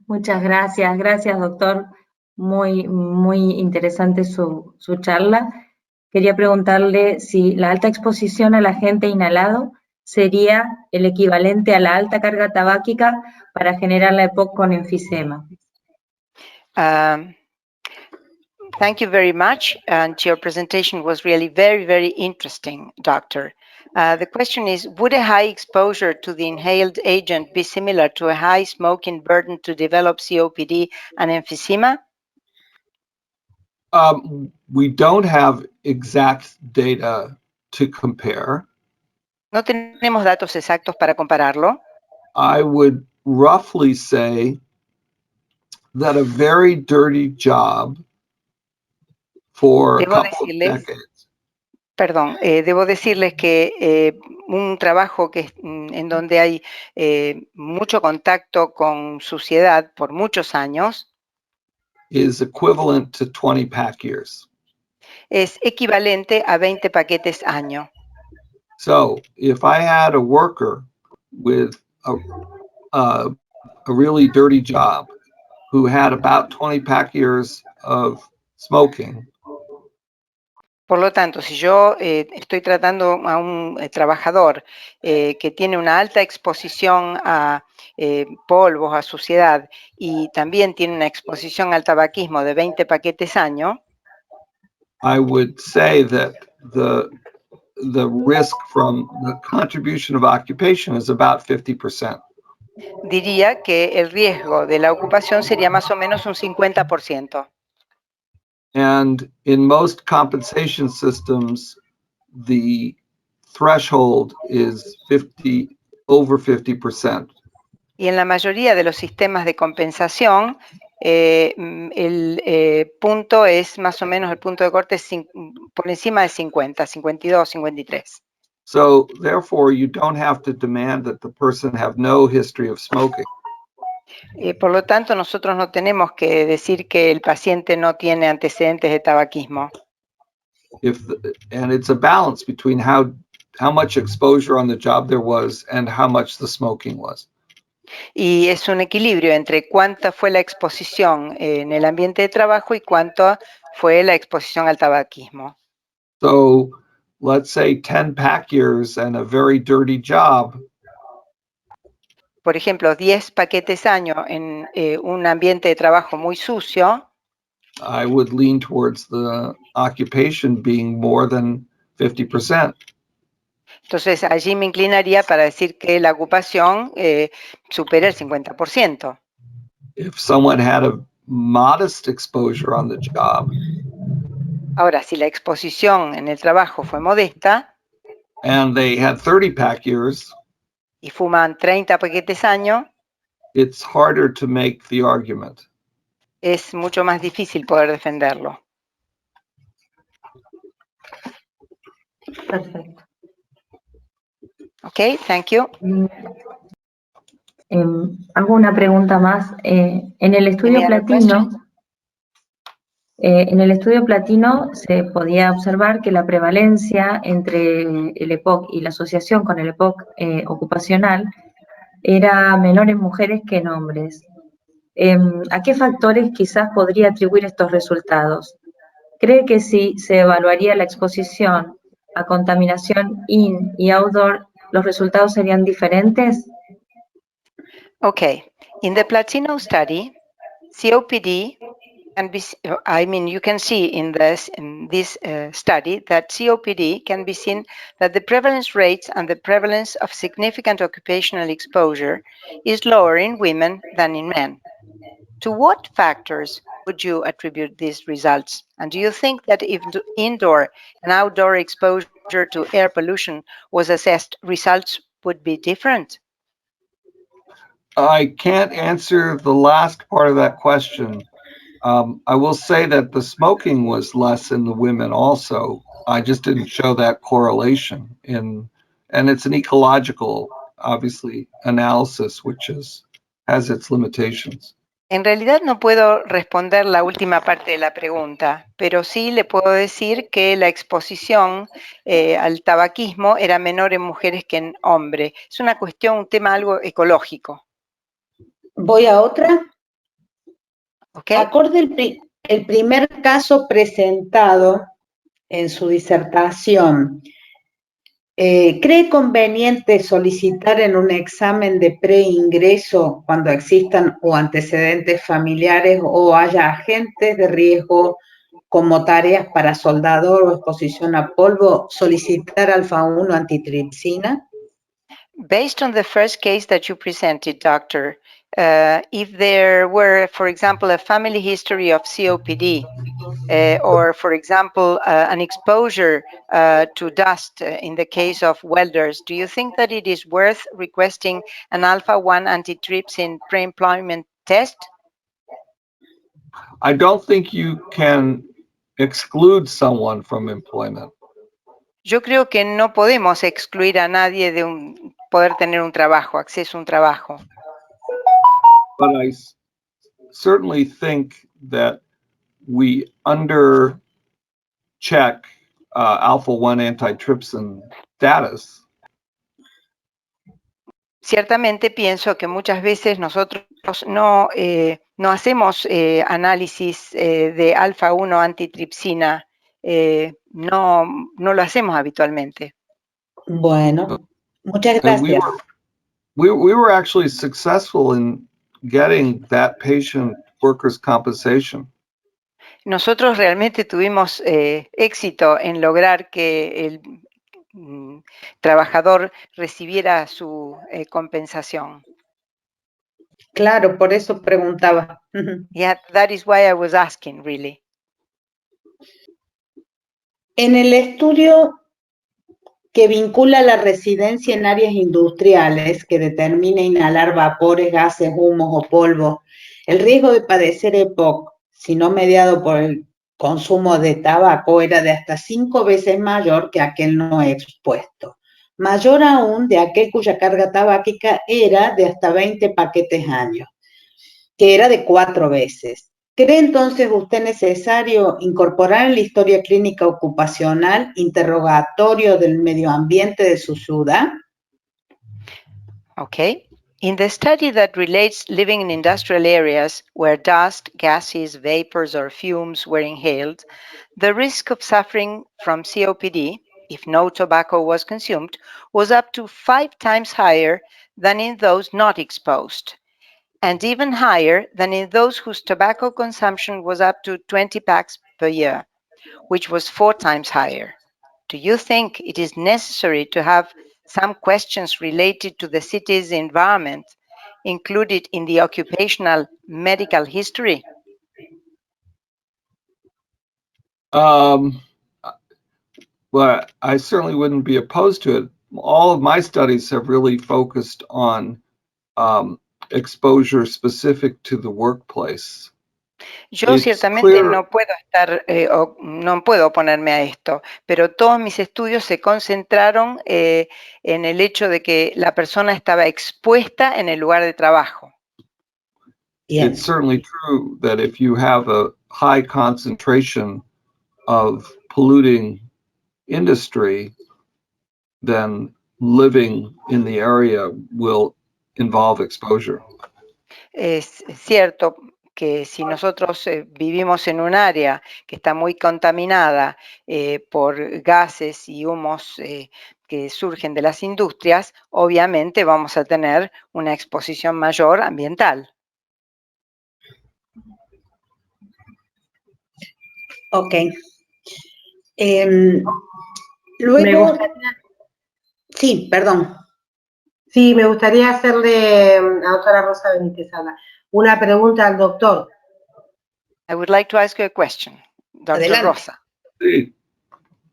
Muchas gracias, doctor. Muy interesante su charla. Quería preguntarle si la alta exposición al agente inhalado sería el equivalente a la alta carga tabáquica para generar la EPOC con enfisema.
Thank you very much, and your presentation was really very, very interesting, doctor. The question is, would a high exposure to the inhaled agent be similar to a high smoking burden to develop COPD and emphysema?
We don't have exact data to compare.
No tenemos datos exactos para compararlo.
I would roughly say that a very dirty job for a couple of decades.
Perdón, debo decirles que un trabajo en donde hay mucho contacto con suciedad por muchos años
is equivalent to 20 pack years.
Es equivalente a 20 paquetes año.
So if I had a worker with a really dirty job who had about 20 pack years of smoking,
por lo tanto, si yo estoy tratando a un trabajador que tiene una alta exposición a polvos, a suciedad, y también tiene una exposición al tabaquismo de 20 paquetes año,
I would say that the risk from the contribution of occupation is about 50%.
diría que el riesgo de la ocupación sería más o menos un 50%.
And in most compensation systems, the threshold is over 50%.
Y en la mayoría de los sistemas de compensación, el punto es más o menos, el punto de corte es por encima de 50, 52, 53.
So therefore, you don't have to demand that the person have no history of smoking.
Por lo tanto, nosotros no tenemos que decir que el paciente no tiene antecedentes de tabaquismo.
And it's a balance between how much exposure on the job there was and how much the smoking was.
Y es un equilibrio entre cuánta fue la exposición en el ambiente de trabajo y cuánto fue la exposición al tabaquismo.
So let's say 10 pack years and a very dirty job.
Por ejemplo, 10 paquetes año en un ambiente de trabajo muy sucio,
I would lean towards the occupation being more than 50%.
entonces allí me inclinaría para decir que la ocupación supera el 50%.
If someone had a modest exposure on the job
Ahora, si la exposición en el trabajo fue modesta
and they had 30 pack years,
y fuman 30 paquetes año,
it's harder to make the argument.
es mucho más difícil poder defenderlo.
Perfecto.
Ok, thank you.
Hago una pregunta más. En el estudio
Any other
platino,
questions?
se podía observar que la prevalencia entre el EPOC y la asociación con el EPOC ocupacional era menor en mujeres que en hombres. ¿A qué factores quizás podría atribuir estos resultados? ¿Cree que si se evaluaría la exposición a contaminación in y outdoor, los resultados serían diferentes?
Okay, in the Platino study, COPD can be, you can see in this study that COPD can be seen that the prevalence rates and the prevalence of significant occupational exposure is lower in women than in men. To what factors would you attribute these results? And do you think that if indoor and outdoor exposure to air pollution was assessed, results would be different?
I can't answer the last part of that question. I will say that the smoking was less in the women also. I just didn't show that correlation and it's an ecological, obviously, analysis, which has its limitations.
En realidad no puedo responder la última parte de la pregunta, pero sí le puedo decir que la exposición al tabaquismo era menor en mujeres que en hombres. Es una cuestión, un tema algo ecológico.
Voy a otra.
¿Okay?
Acorde el primer caso presentado en su disertación, ¿cree conveniente solicitar en un examen de preingreso cuando existan o antecedentes familiares o haya agentes de riesgo como tareas para soldador o exposición a polvo, solicitar alfa-1 antitripsina?
Based on the first case that you presented, doctor, if there were, for example, a family history of COPD, or, for example, an exposure to dust in the case of welders, do you think that it is worth requesting an alpha-1 antitrypsin pre-employment test?
I don't think you can exclude someone from employment.
Yo creo que no podemos excluir a nadie de poder tener un trabajo, acceso a un trabajo.
But I certainly think that we under check alpha-1 antitrypsin status.
Ciertamente pienso que muchas veces nosotros no hacemos análisis de alfa-1 antitripsina, no lo hacemos habitualmente.
Bueno, muchas gracias.
We were actually successful in getting that patient workers' compensation.
Nosotros realmente tuvimos éxito en lograr que el trabajador recibiera su compensación.
Claro, por eso preguntaba.
Yeah, that is why I was asking, really.
En el estudio que vincula la residencia en áreas industriales, que determina inhalar vapores, gases, humos o polvo, el riesgo de padecer EPOC, si no mediado por el consumo de tabaco, era de hasta 5 veces mayor que aquel no expuesto. Mayor aún de aquel cuya carga tabáquica era de hasta 20 paquetes año. que era de 4 veces. ¿Cree entonces usted necesario incorporar en la historia clínica ocupacional interrogatorio del medio ambiente de su ciudad?
Okay. In the study that relates living in industrial areas where dust, gases, vapors, or fumes were inhaled, the risk of suffering from COPD, if no tobacco was consumed, was up to 5 times higher than in those not exposed, and even higher than in those whose tobacco consumption was up to 20 packs per year, which was 4 times higher. Do you think it is necessary to have some questions related to the city's environment included in the occupational medical history?
Well, I certainly wouldn't be opposed to it. All of my studies have really focused on exposure specific to the workplace.
Yo
It's
ciertamente
clear-
no puedo no puedo oponerme a esto, pero todos mis estudios se concentraron en el hecho de que la persona estaba expuesta en el lugar de trabajo.
Bien.
It's certainly true that if you have a high concentration of polluting industry, then living in the area will involve exposure.
Es cierto que si nosotros vivimos en un área que está muy contaminada por gases y humos que surgen de las industrias, obviamente vamos a tener una exposición mayor ambiental.
Ok.
Me
Luego,
gustaría,
sí, perdón.
sí, me gustaría hacerle, a la doctora Rosa Benítez habla, una pregunta al doctor.
I would like to ask you a question, Dr.
Adelante.
Rosa.
Sí.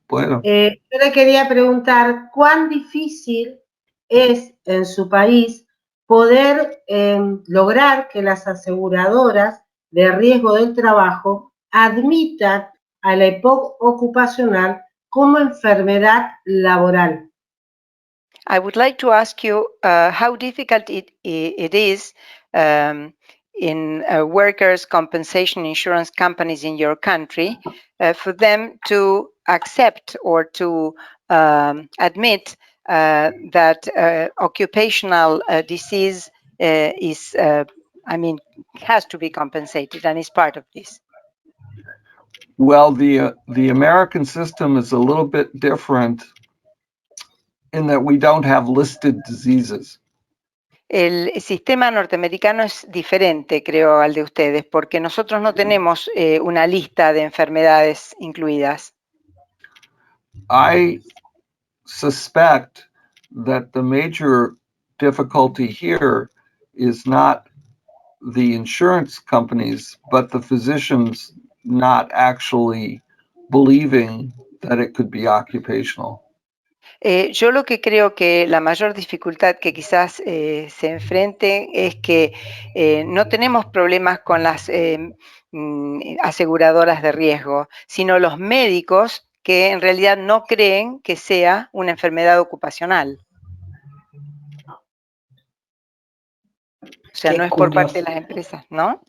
Bueno,
Yo le quería preguntar cuán difícil es en su país poder lograr que las aseguradoras de riesgo del trabajo admitan a la EPOC ocupacional como enfermedad laboral.
I would like to ask you how difficult it is in workers' compensation insurance companies in your country for them to accept or to admit that occupational disease is, has to be compensated and is part of this.
well, the American system is a little bit different in that we don't have listed diseases.
El sistema norteamericano es diferente, creo, al de ustedes, porque nosotros no tenemos una lista de enfermedades incluidas.
I suspect that the major difficulty here is not the insurance companies, but the physicians not actually believing that it could be occupational.
Yo lo que creo que la mayor dificultad que quizás se enfrente es que no tenemos problemas con las aseguradoras de riesgo, sino los médicos que en realidad no creen que sea una enfermedad ocupacional. O sea,
Qué
no es por parte de
curioso.
las empresas, ¿no?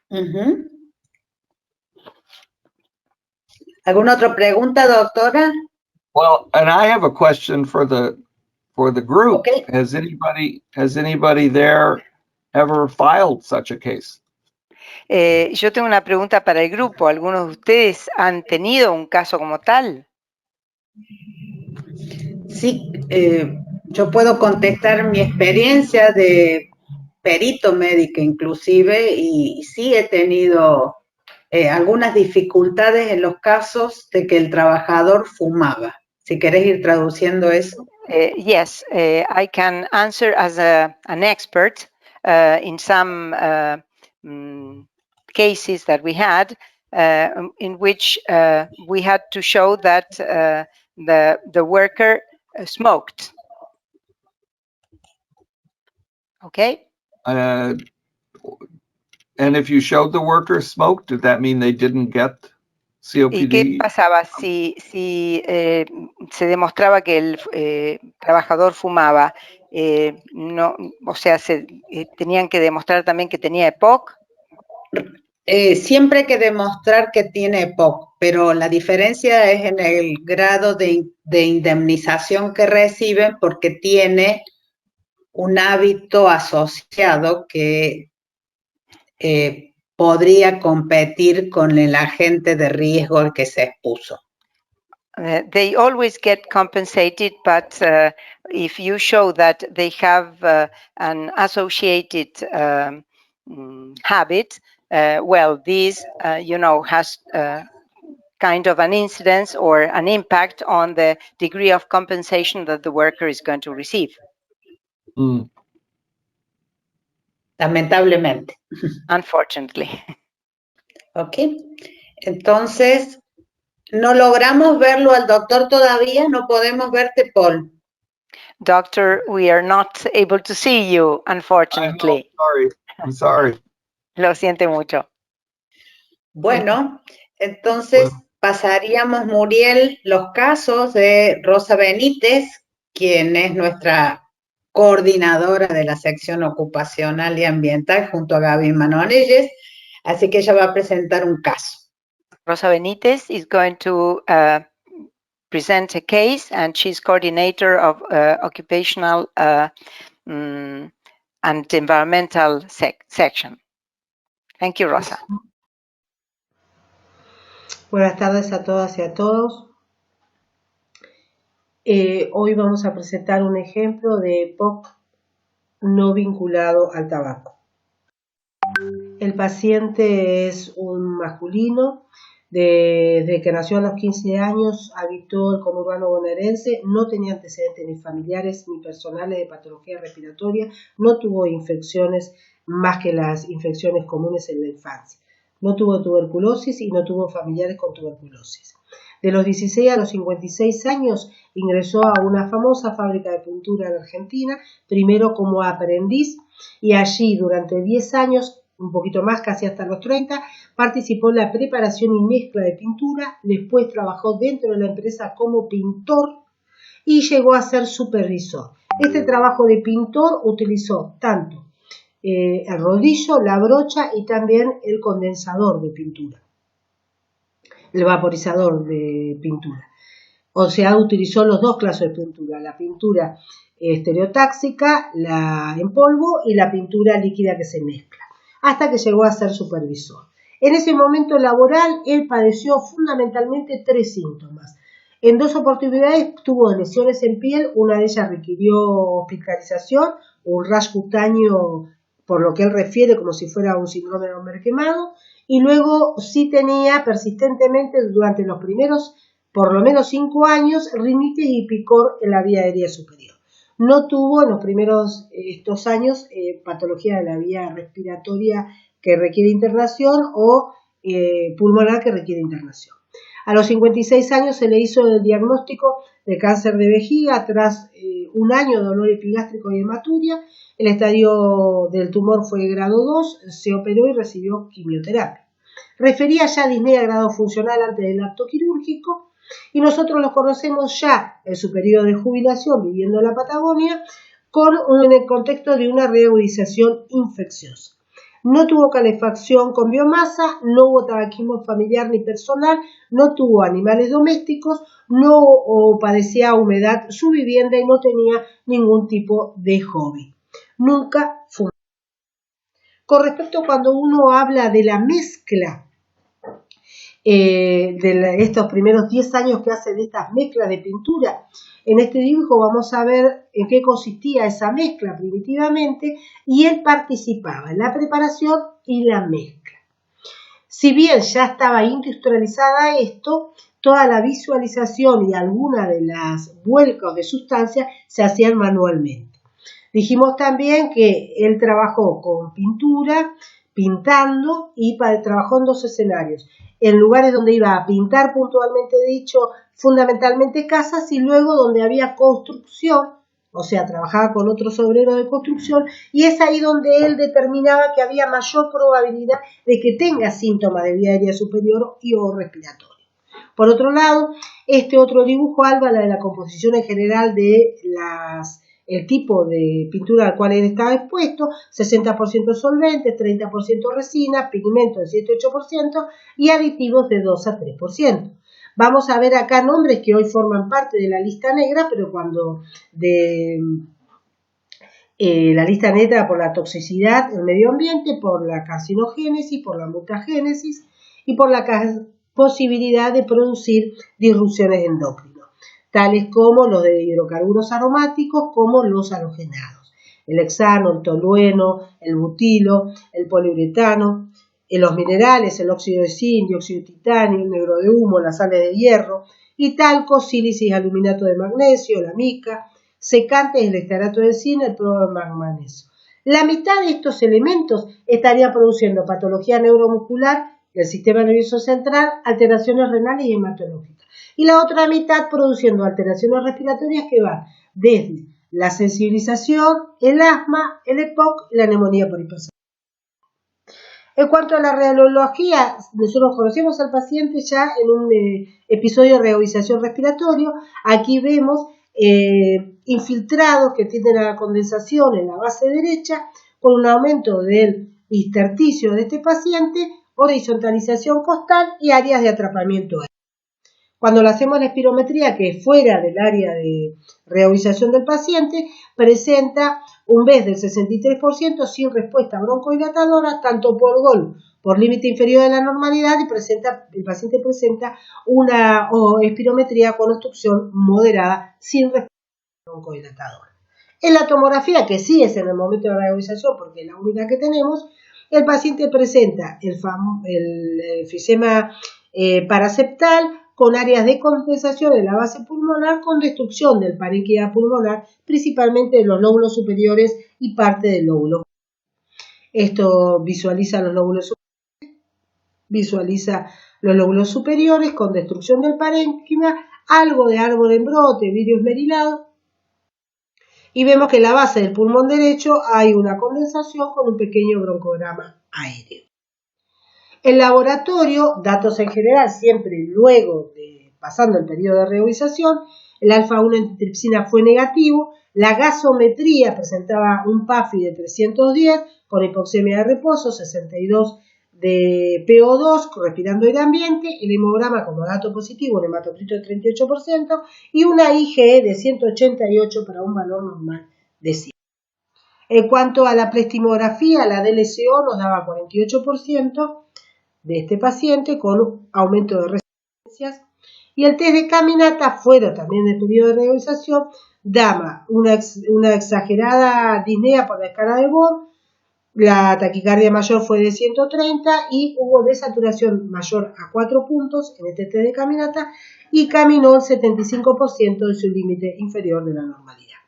Ujú. ¿Alguna otra pregunta, doctora?
Well, and I have a question for the group.
Okay.
Has anybody there ever filed such a case?
Yo tengo una pregunta para el grupo. ¿Algunos de ustedes han tenido un caso como tal?
Sí, yo puedo contestar mi experiencia de perito médico inclusive y sí he tenido algunas dificultades en los casos de que el trabajador fumaba. Si querés ir traduciendo eso.
Yes, I can answer as an expert in some cases that we had in which we had to show that the worker smoked. Okay?
And if you showed the worker smoked, did that mean they didn't get
¿Y qué
COPD?
pasaba si se demostraba que el trabajador fumaba? no, o sea, tenían que demostrar también que tenía EPOC.
Siempre hay que demostrar que tiene EPOC, pero la diferencia es en el grado de indemnización que reciben porque tiene un hábito asociado que podría competir con el agente de riesgo al que se expuso.
They always get compensated, but if you show that they have an associated habit, well, this, has kind of an incidence or an impact on the degree of compensation that the worker is going to receive.
Mm.
Lamentablemente.
Unfortunately.
Ok. Entonces, no logramos verlo al doctor todavía, no podemos verte, Paul.
Doctor, we are not able to see you, unfortunately.
I'm sorry.
Lo siento mucho.
Bueno, entonces pasaríamos, Muriel, los casos de Rosa Benítez, quien es nuestra coordinadora de la sección ocupacional y ambiental junto a Gaby Manonelles, así que ella va a presentar un caso. Rosa Benítez is going to present a case, and she's coordinator of occupational and environmental section. Thank you, Rosa.
Buenas tardes a todas y a todos. Hoy vamos a presentar un ejemplo de EPOC no vinculado al tabaco. El paciente es un masculino, desde que nació a los 15 años habitó el conurbano bonaerense, no tenía antecedentes ni familiares ni personales de patología respiratoria, no tuvo infecciones más que las infecciones comunes en la infancia. No tuvo tuberculosis y no tuvo familiares con tuberculosis. De los 16 a los 56 años ingresó a una famosa fábrica de pintura en Argentina, primero como aprendiz, y allí durante 10 años, un poquito más, casi hasta los 30, participó en la preparación y mezcla de pintura, después trabajó dentro de la empresa como pintor y llegó a ser supervisor. Este trabajo de pintor utilizó tanto el rodillo, la brocha y también el condensador de pintura, el vaporizador de pintura. O sea, utilizó los dos clases de pintura, la pintura estereotáxica, la en polvo y la pintura líquida que se mezcla, hasta que llegó a ser supervisor. En ese momento laboral, él padeció fundamentalmente 3 síntomas. En 2 oportunidades tuvo lesiones en piel, una de ellas requirió hospitalización, un rash cutáneo, por lo que él refiere como si fuera un síndrome de hombre quemado, y luego sí tenía persistentemente durante los primeros, por lo menos 5 años, rinitis y picor en la vía aérea superior. No tuvo en los primeros estos años patología de la vía respiratoria que requiere internación o pulmonar que requiere internación. A los 56 años se le hizo el diagnóstico de cáncer de vejiga tras un año de dolor epigástrico y hematuria. El estadio del tumor fue grado 2, se operó y recibió quimioterapia. Refería ya disnea grado funcional antes del acto quirúrgico y nosotros lo conocemos ya en su periodo de jubilación viviendo en la Patagonia en el contexto de una reagudización infecciosa. No tuvo calefacción con biomasa, no hubo tabaquismo familiar ni personal, no tuvo animales domésticos, no padecía humedad su vivienda y no tenía ningún tipo de hobby. Nunca fumó. Con respecto a cuando uno habla de la mezcla, estos primeros 10 años que hace de estas mezclas de pintura, en este dibujo vamos a ver en qué consistía esa mezcla primitivamente y él participaba en la preparación y la mezcla. Si bien ya estaba industrializada esto, toda la visualización y alguna de las vuelcos de sustancias se hacían manualmente. Dijimos también que él trabajó con pintura, pintando y trabajó en 2 escenarios. En lugares donde iba a pintar puntualmente dicho, fundamentalmente casas, y luego donde había construcción, o sea, trabajaba con otros obreros de construcción, y es ahí donde él determinaba que había mayor probabilidad de que tenga síntomas de vía aérea superior y o respiratorio. Por otro lado, este otro dibujo habla de la composición en general de las el tipo de pintura al cual él estaba expuesto, 60% solventes, 30% resina, pigmento de 7-8% y aditivos de 2 a 3%. Vamos a ver acá nombres que hoy forman parte de la lista negra, pero cuando la lista negra por la toxicidad del medio ambiente, por la carcinogénesis, por la mutagénesis y por la posibilidad de producir disrupciones endocrinas, tales como los de hidrocarburos aromáticos, como los halogenados, el hexano, el tolueno, el butilo, el poliuretano, los minerales, el óxido de zinc, dióxido de titanio, el negro de humo, las sales de hierro, y talco, sílice y aluminato de magnesio, la mica, secantes, el estarato de zinc, el manganeso. La mitad de estos elementos estaría produciendo patología neuromuscular del sistema nervioso central, alteraciones renales y hematológicas. Y la otra mitad produciendo alteraciones respiratorias que van desde la sensibilización, el asma, el EPOC y la neumonía por hipersensibilidad. En cuanto a la radiología, nosotros conocemos al paciente ya en un episodio de reovisación respiratorio. Aquí vemos infiltrados que tienden a la condensación en la base derecha con un aumento del intersticio de este paciente, horizontalización costal y áreas de atrapamiento aéreo. Cuando le hacemos la espirometría, que es fuera del área de reovisación del paciente, presenta un BES del 63% sin respuesta broncohilatadora, tanto por gol, por límite inferior de la normalidad, y el paciente presenta una espirometría con obstrucción moderada sin respuesta broncohilatadora. En la tomografía, que sí es en el momento de la reovisación, porque es la única que tenemos, el paciente presenta el enfisema paraseptal con áreas de compensación en la base pulmonar con destrucción del parénquima pulmonar, principalmente de los lóbulos superiores y parte del lóbulo. Esto visualiza los lóbulos superiores con destrucción del parénquima, algo de árbol en brote, vidrio esmerilado, y vemos que en la base del pulmón derecho hay una condensación con un pequeño broncograma aéreo. El laboratorio, datos en general, siempre luego de pasando el periodo de reovisación, el alfa-1 antitripsina fue negativo, la gasometría presentaba un PAFI de 310 con hipoxemia de reposo, 62 de PO2 respirando aire ambiente, el hemograma como dato positivo, un hematocrito de 38% y una IgE de 188 para un valor normal de 100. En cuanto a la plestimografía, la DLCO nos daba 48% de este paciente con aumento de resistencias y el test de caminata fuera también del periodo de realización daba una exagerada disnea por la escala de Born, la taquicardia mayor fue de 130 y hubo desaturación mayor a 4 puntos en este test de caminata y caminó el 75% de su límite inferior de la normalidad.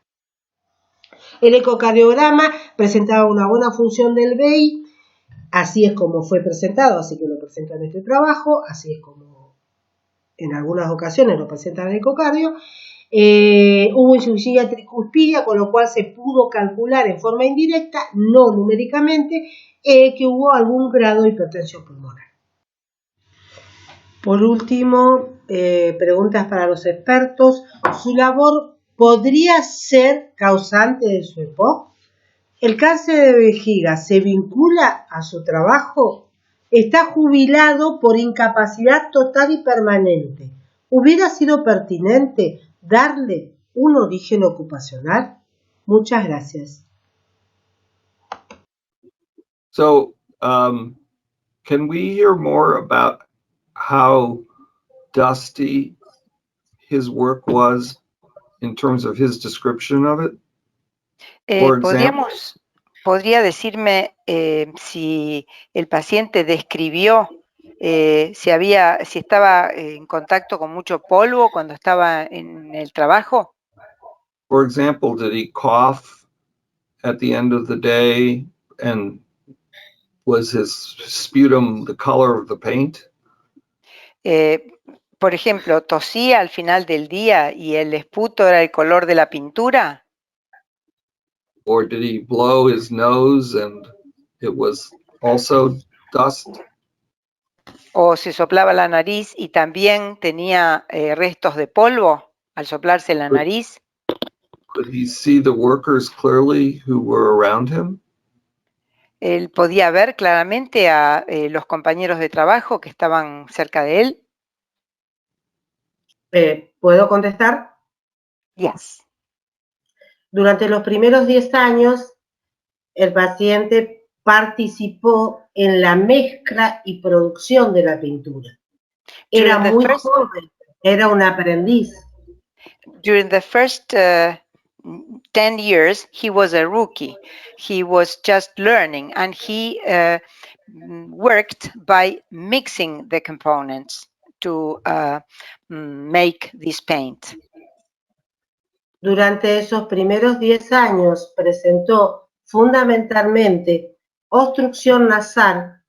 El ecocardiograma presentaba una buena función del BI. Así es como fue presentado, así que lo presenta en este trabajo, así es como en algunas ocasiones lo presenta en el ecocardio. Hubo insuficiencia tricuspidia, con lo cual se pudo calcular en forma indirecta, no numéricamente, que hubo algún grado de hipertensión pulmonar. Por último, preguntas para los expertos. ¿Su labor podría ser causante de su EPOC? ¿El cáncer de vejiga se vincula a su trabajo? Está jubilado por incapacidad total y permanente. ¿Hubiera sido pertinente darle un origen ocupacional? Muchas gracias.
So, can we hear more about how dusty his work was in terms of his description of it?
¿Podría decirme si el paciente describió si estaba en contacto con mucho polvo cuando estaba en el trabajo?
For example, did he cough at the end of the day, and was his sputum the color of the paint?
Por ejemplo, ¿tosía al final del día y el esputo era el color de la pintura?
Or did he blow his nose and it was also dust?
¿O se soplaba la nariz y también tenía restos de polvo al soplarse la nariz?
Could he see the workers clearly who were around him?
Él podía ver claramente a los compañeros de trabajo que estaban cerca de él.
¿Puedo contestar?
Yes.
Durante los primeros 10 años, el paciente participó en la mezcla y producción de la pintura. Era
During the
muy
first-
joven, era un aprendiz.
During the first 10 years, he was a rookie. He was just learning, and he worked by mixing the components to make this paint.
Durante esos primeros 10 años presentó fundamentalmente obstrucción nasal,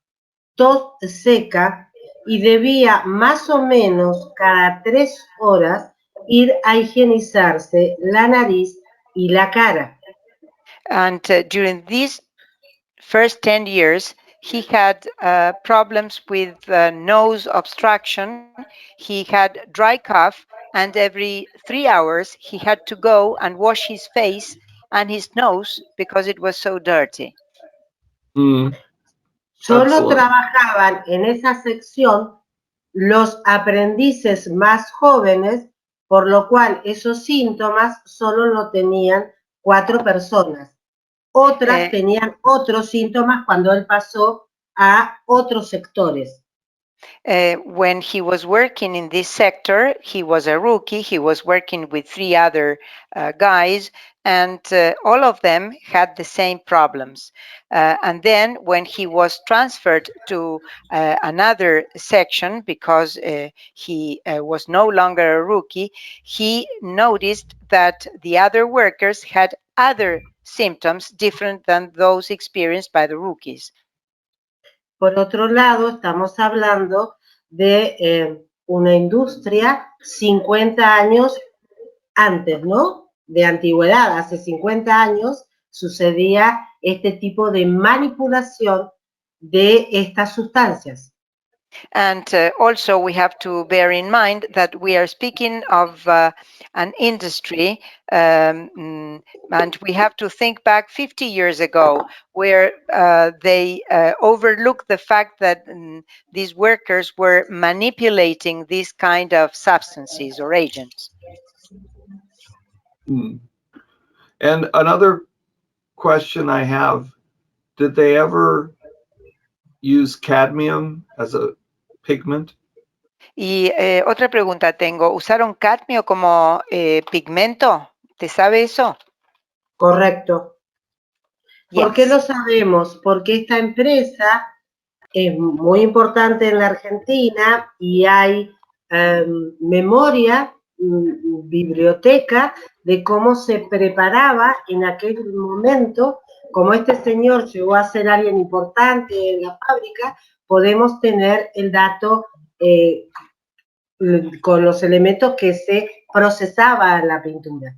tos seca y debía más o menos cada 3 horas ir a higienizarse la nariz y la cara.
And during these first 10 years, he had problems with nose obstruction. He had dry cough, and every 3 hours he had to go and wash his face and his nose because it was so dirty.
Solo
Excellent.
trabajaban en esa sección los aprendices más jóvenes, por lo cual esos síntomas solo lo tenían 4 personas. Otras tenían otros síntomas cuando él pasó a otros sectores.
When he was working in this sector, he was a rookie. He was working with 3 other guys, and all of them had the same problems. And then when he was transferred to another section, because he was no longer a rookie, he noticed that the other workers had other symptoms different than those experienced by the rookies.
Por otro lado, estamos hablando de una industria 50 años antes, ¿no? De antigüedad, hace 50 años sucedía este tipo de manipulación de estas sustancias.
And also we have to bear in mind that we are speaking of an industry, and we have to think back 50 years ago, where they overlooked the fact that these workers were manipulating these kind of substances or agents.
And another question I have, did they ever use cadmium as a pigment?
Y otra pregunta tengo, ¿usaron cadmio como pigmento? ¿Te sabe eso?
Correcto. ¿Por qué
Yes.
lo sabemos? Porque esta empresa es muy importante en la Argentina y hay memoria, biblioteca de cómo se preparaba en aquel momento. Como este señor llegó a ser alguien importante en la fábrica, podemos tener el dato con los elementos que se procesaba en la pintura.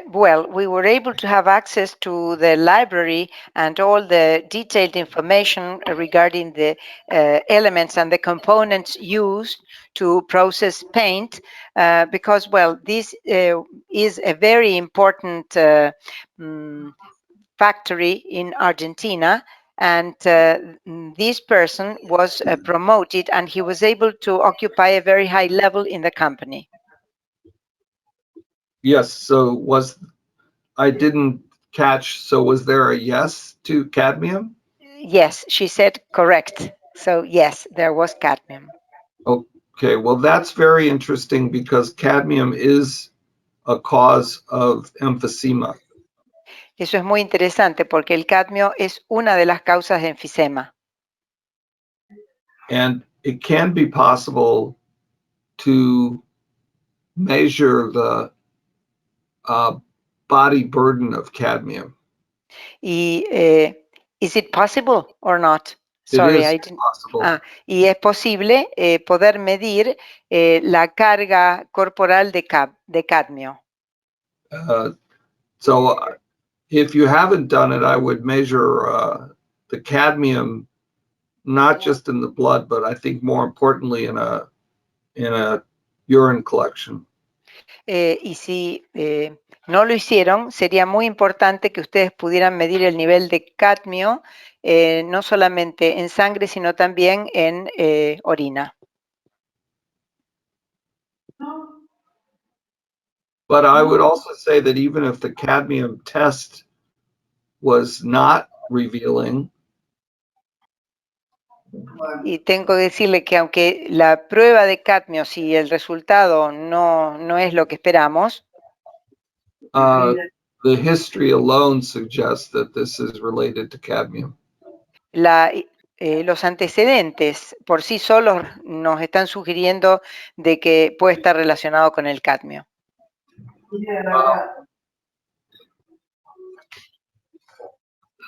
Well, we were able to have access to the library and all the detailed information regarding the elements and the components used to process paint, because, well, this is a very important factory in Argentina, and this person was promoted, and he was able to occupy a very high level in the company.
Yes, so I didn't catch, so was there a yes to cadmium?
Yes, she said correct. So yes, there was cadmium.
Okay, well, that's very interesting because cadmium is a cause of emphysema.
Eso es muy interesante porque el cadmio es una de las causas de enfisema.
And it can be possible to measure the body burden of cadmium.
Y is it possible or not?
Sorry, it is
I didn't.
possible.
Y es posible poder medir la carga corporal de cadmio.
So if you haven't done it, I would measure the cadmium, not just in the blood, but I think more importantly in a urine collection.
Y si no lo hicieron, sería muy importante que ustedes pudieran medir el nivel de cadmio, no solamente en sangre, sino también en orina.
But I would also say that even if the cadmium test was not revealing,
Y tengo que decirle que aunque la prueba de cadmio, si el resultado no es lo que esperamos,
the history alone suggests that this is related to cadmium.
los antecedentes por sí solos nos están sugiriendo de que puede estar relacionado con el cadmio.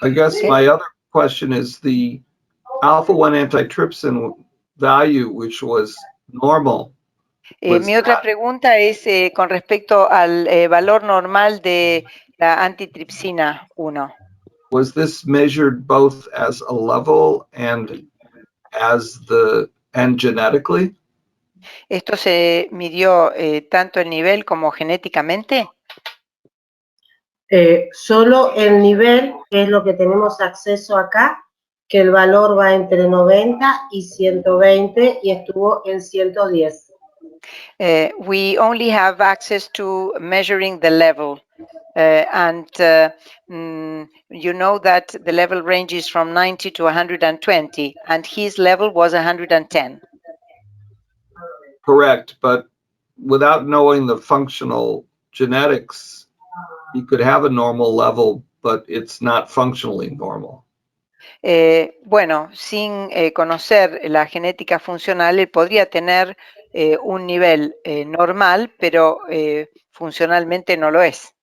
I guess
Okay.
my other question is the alpha-1 antitrypsin value, which was normal.
Mi otra pregunta es con respecto al valor normal de la antitripsina 1.
Was this measured both as a level and genetically?
¿Esto se midió tanto el nivel como genéticamente?
Solo el nivel, que es lo que tenemos acceso acá, que el valor va entre 90 y 120 y estuvo en 110.
We only have access to measuring the level. You know that the level ranges from 90 to 120, and his level was 110.
Correct, but without knowing the functional genetics, you could have a normal level, but it's not functionally normal.
Bueno, sin conocer la genética funcional, él podría tener un nivel normal, pero funcionalmente no lo es.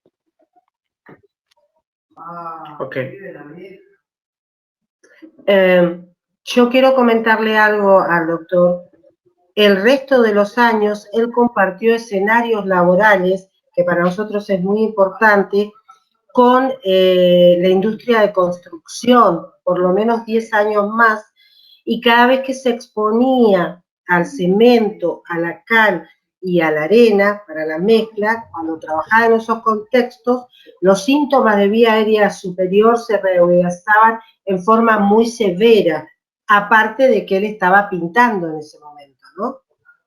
Ok. Yo quiero comentarle algo al doctor. El resto de los años, él compartió escenarios laborales, que para nosotros es muy importante, con la industria de construcción, por lo menos 10 años más, y cada vez que se exponía al cemento, a la cal y a la arena para la mezcla, cuando trabajaba en esos contextos, los síntomas de vía aérea superior se regresaban en forma muy severa, aparte de que él estaba pintando en ese momento, ¿no?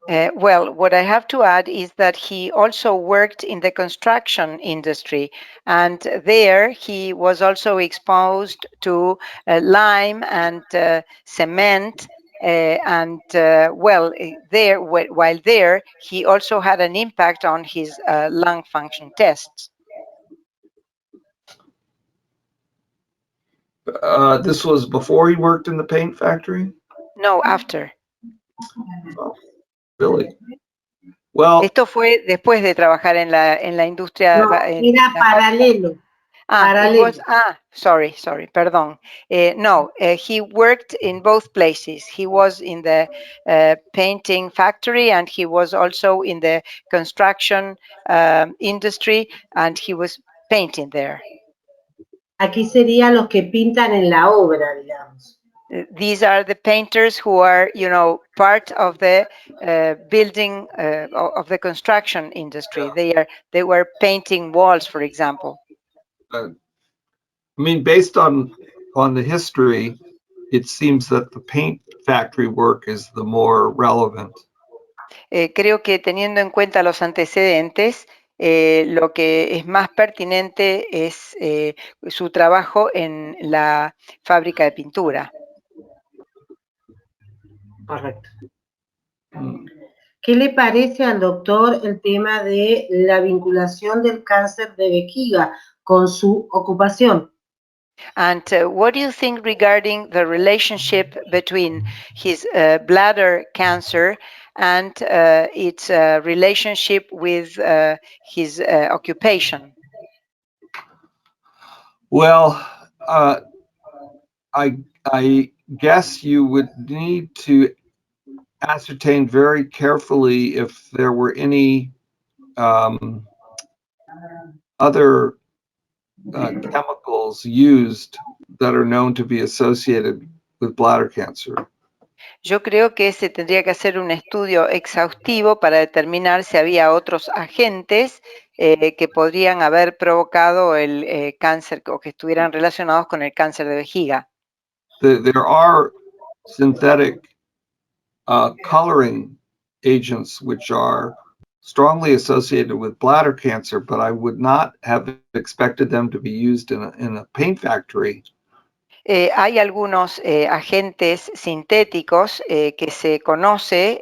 Well, what I have to add is that he also worked in the construction industry, and there he was also exposed to lime and cement. While there, he also had an impact on his lung function tests.
This was before he worked in the paint factory?
No, after.
Oh, really? Well,
Esto fue después de trabajar en la industria.
No, era paralelo.
Sorry, perdón. No, he worked in both places. He was in the painting factory, and he was also in the construction industry, and he was painting there.
Aquí serían los que pintan en la obra, digamos.
These are the painters who are, part of the building of the construction industry. They were painting walls, for example.
I mean, based on the history, it seems that the paint factory work is the more relevant.
Creo que teniendo en cuenta los antecedentes, lo que es más pertinente es su trabajo en la fábrica de pintura.
Correcto. ¿Qué le parece al doctor el tema de la vinculación del cáncer de vejiga con su ocupación?
And what do you think regarding the relationship between his bladder cancer and its relationship with his occupation?
Well, I guess you would need to ascertain very carefully if there were any other chemicals used that are known to be associated with bladder cancer.
Yo creo que se tendría que hacer un estudio exhaustivo para determinar si había otros agentes que podrían haber provocado el cáncer o que estuvieran relacionados con el cáncer de vejiga.
There are synthetic coloring agents which are strongly associated with bladder cancer, but I would not have expected them to be used in a paint factory.
Hay algunos agentes sintéticos que se conoce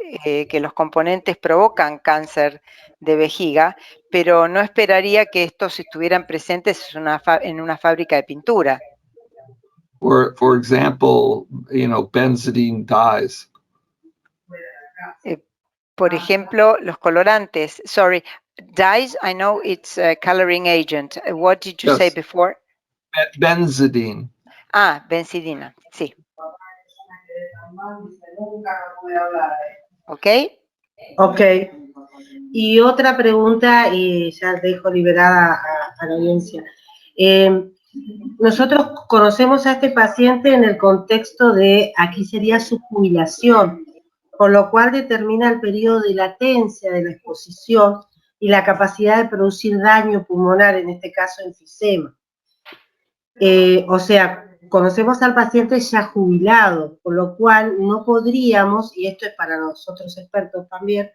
que los componentes provocan cáncer de vejiga, pero no esperaría que estos estuvieran presentes en una fábrica de pintura.
For example, benzidine dyes.
Por ejemplo, los colorantes. Sorry, dyes, I know it's a coloring agent. What did you say before?
Benzidine.
Ah, benzidina, sí. ¿Ok?
Ok. Y otra pregunta, y ya dejo liberada a la audiencia. Nosotros conocemos a este paciente en el contexto de, aquí sería su jubilación, con lo cual determina el periodo de latencia de la exposición y la capacidad de producir daño pulmonar, en este caso enfisema. O sea, conocemos al paciente ya jubilado, con lo cual no podríamos, y esto es para nosotros expertos también,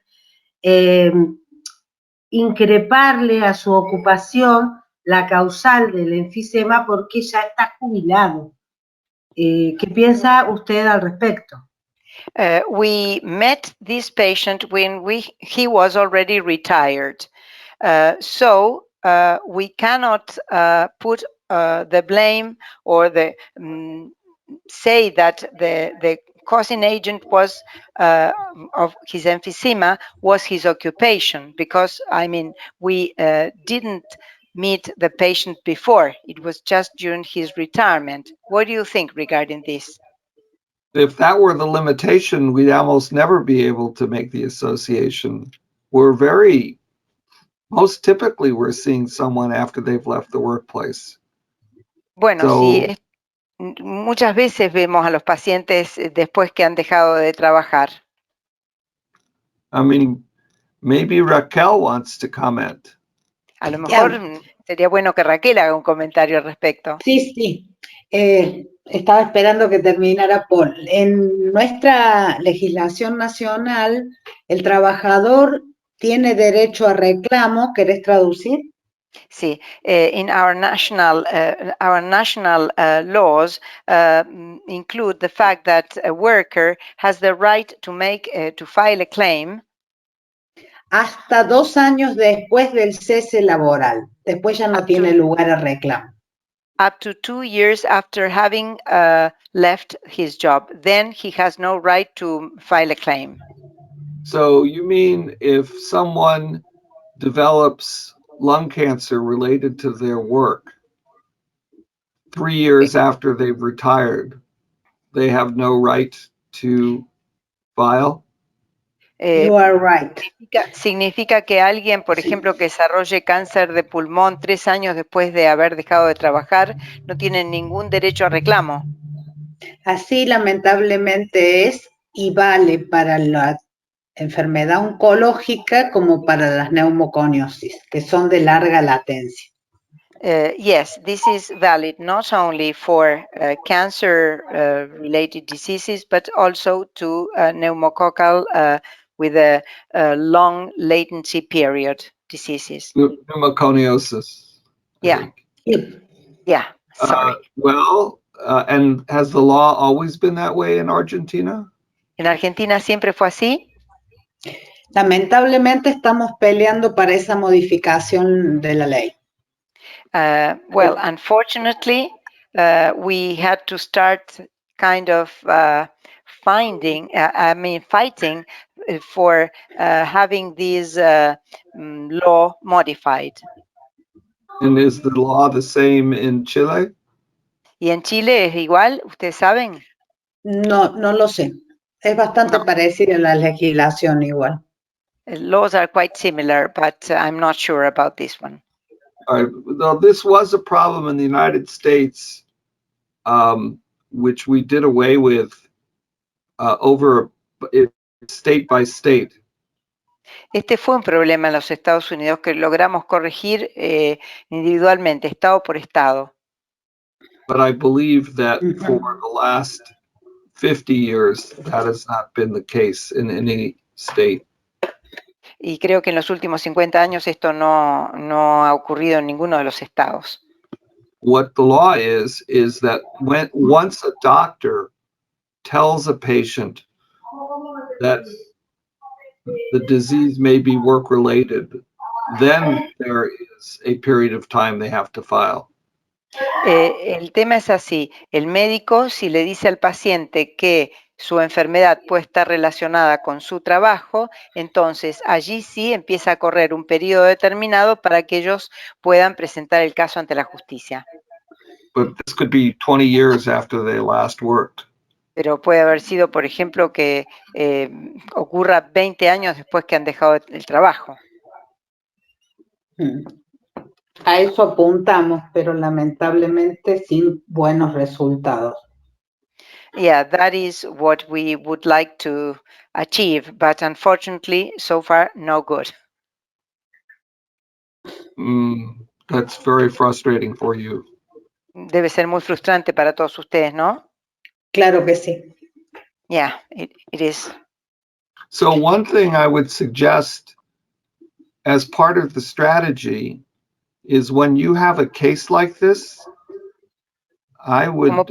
increparle a su ocupación la causal del enfisema porque ya está jubilado. ¿Qué piensa usted al respecto?
We met this patient when he was already retired. So we cannot put the blame or say that the causing agent was of his emphysema was his occupation, because we didn't meet the patient before. It was just during his retirement. What do you think regarding this?
If that were the limitation, we'd almost never be able to make the association. Most typically we're seeing someone after they've left the workplace.
Bueno, sí, muchas veces vemos a los pacientes después que han dejado de trabajar.
Maybe Raquel wants to comment.
A lo mejor sería bueno que Raquel haga un comentario al respecto.
Sí. Estaba esperando que terminara Paul. En nuestra legislación nacional, el trabajador tiene derecho a reclamo. ¿Querés traducir?
Sí, in our national laws include the fact that a worker has the right to file a claim
hasta 2 años después del cese laboral. Después ya no tiene lugar a reclamo.
Up to 2 years after having left his job, then he has no right to file a claim.
So you mean if someone develops lung cancer related to their work 3 years after they've retired, they have no right to file?
You are right.
Significa que alguien, por ejemplo, que desarrolle cáncer de pulmón 3 años después de haber dejado de trabajar, no tiene ningún derecho a reclamo.
Así lamentablemente es, y vale para la enfermedad oncológica como para las neumoconiosis, que son de larga latencia.
Yes, this is valid not only for cancer-related diseases, but also to pneumococcal with a long latency period diseases.
Pneumoconiosis.
Yeah. Yeah, sorry.
And has the law always been that way in Argentina?
¿En Argentina siempre fue así?
Lamentablemente estamos peleando para esa modificación de la ley.
Well, unfortunately, we had to start kind of fighting for having this law modified.
And is the law the same in Chile?
¿Y en Chile es igual? ¿Ustedes saben?
No lo sé. Es bastante parecida a la legislación igual.
Laws are quite similar, but I'm not sure about this one.
All right. Well, this was a problem in the United States, which we did away with over state by state.
Este fue un problema en los Estados Unidos que logramos corregir individualmente, estado por estado.
But I believe that for the last 50 years, that has not been the case in any state.
Y creo que en los últimos 50 años esto no ha ocurrido en ninguno de los estados.
What the law is that once a doctor tells a patient that the disease may be work-related, then there is a period of time they have to file.
El tema es así, el médico si le dice al paciente que su enfermedad puede estar relacionada con su trabajo, entonces allí sí empieza a correr un periodo determinado para que ellos puedan presentar el caso ante la justicia.
But this could be 20 years after they last worked.
Pero puede haber sido, por ejemplo, que ocurra 20 años después que han dejado el trabajo.
A eso apuntamos, pero lamentablemente sin buenos resultados.
Yeah, that is what we would like to achieve, but unfortunately, so far, no good.
That's very frustrating for you.
Debe ser muy frustrante para todos ustedes, ¿no?
Claro que sí.
Yeah, it is.
So one thing I would suggest as part of the strategy is when you have a case like this, I would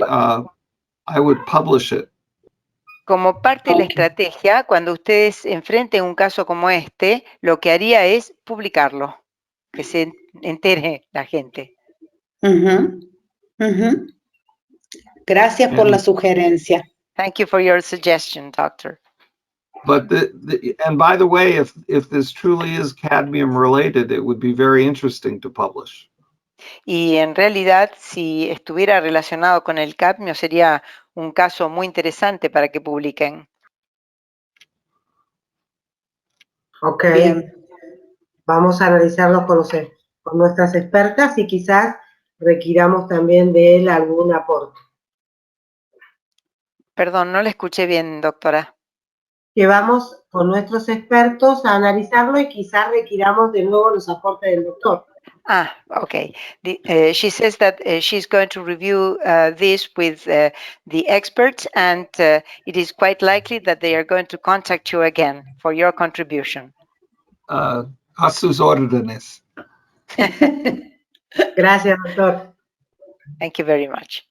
publish it.
Como parte de la estrategia, cuando ustedes enfrenten un caso como este, lo que haría es publicarlo, que se entere la gente.
Gracias por la sugerencia.
Thank you for your suggestion, doctor.
But and by the way, if this truly is cadmium related, it would be very interesting to publish.
Y en realidad, si estuviera relacionado con el cadmio, sería un caso muy interesante para que publiquen.
Ok.
Bien.
Vamos a analizarlo con nuestras expertas y quizás requiramos también de él algún aporte.
Perdón, no le escuché bien, doctora.
Que vamos con nuestros expertos a analizarlo y quizás requiramos de nuevo los aportes del doctor.
Okay. She says that she's going to review this with the experts, and it is quite likely that they are going to contact you again for your contribution.
A sus órdenes.
Gracias, doctor.
Thank you very much.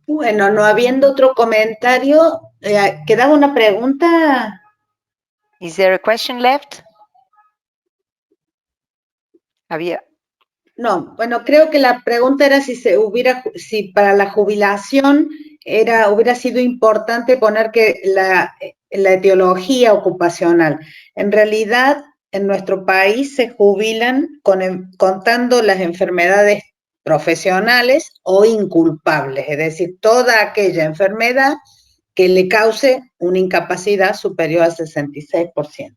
Bueno, no habiendo otro comentario, ¿quedaba una pregunta?
Is there a question left? Había.
No, bueno, creo que la pregunta era si para la jubilación hubiera sido importante poner que la etiología ocupacional. En realidad, en nuestro país se jubilan contando las enfermedades profesionales o inculpables, es decir, toda aquella enfermedad que le cause una incapacidad superior al 66%.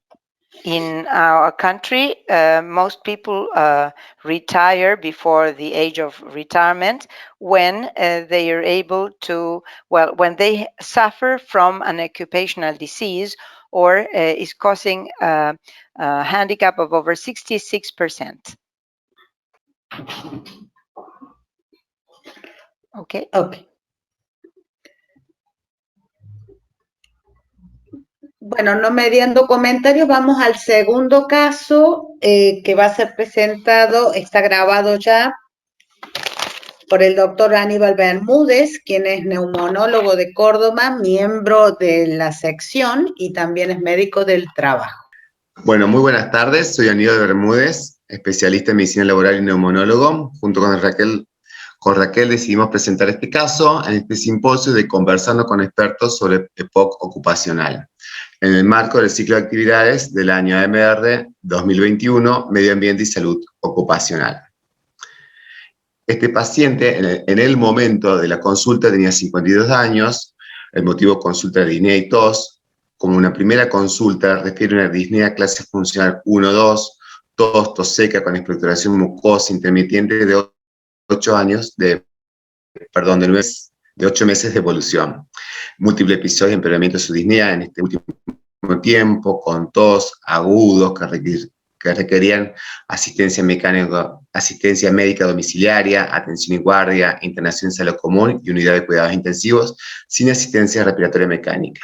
In our country, most people retire before the age of retirement when they are able to, when they suffer from an occupational disease or is causing a handicap of over 66%. Okay.
Okay. Bueno, no mediando comentarios, vamos al segundo caso que va a ser presentado, está grabado ya, por el doctor Aníbal Bermúdez, quien es neumonólogo de Córdoba, miembro de la sección y también es médico del trabajo.
Bueno, muy buenas tardes, soy Aníbal Bermúdez, especialista en medicina laboral y neumonólogo. Junto con Raquel decidimos presentar este caso en este simposio de Conversando con Expertos sobre EPOC ocupacional, en el marco del ciclo de actividades del año AMR 2021, Medio Ambiente y Salud Ocupacional. Este paciente, en el momento de la consulta, tenía 52 años, el motivo de consulta era disnea y tos. Como una primera consulta, refiere una disnea clase funcional 1-2, tos seca con expectoración mucosa intermitente de 8 años, de 9 de 8 meses de evolución. Múltiples episodios de empeoramiento de su disnea en este último tiempo, con tos, agudos, que requerían asistencia médica domiciliaria, atención y guardia, internación en salud común y unidad de cuidados intensivos, sin asistencia respiratoria mecánica.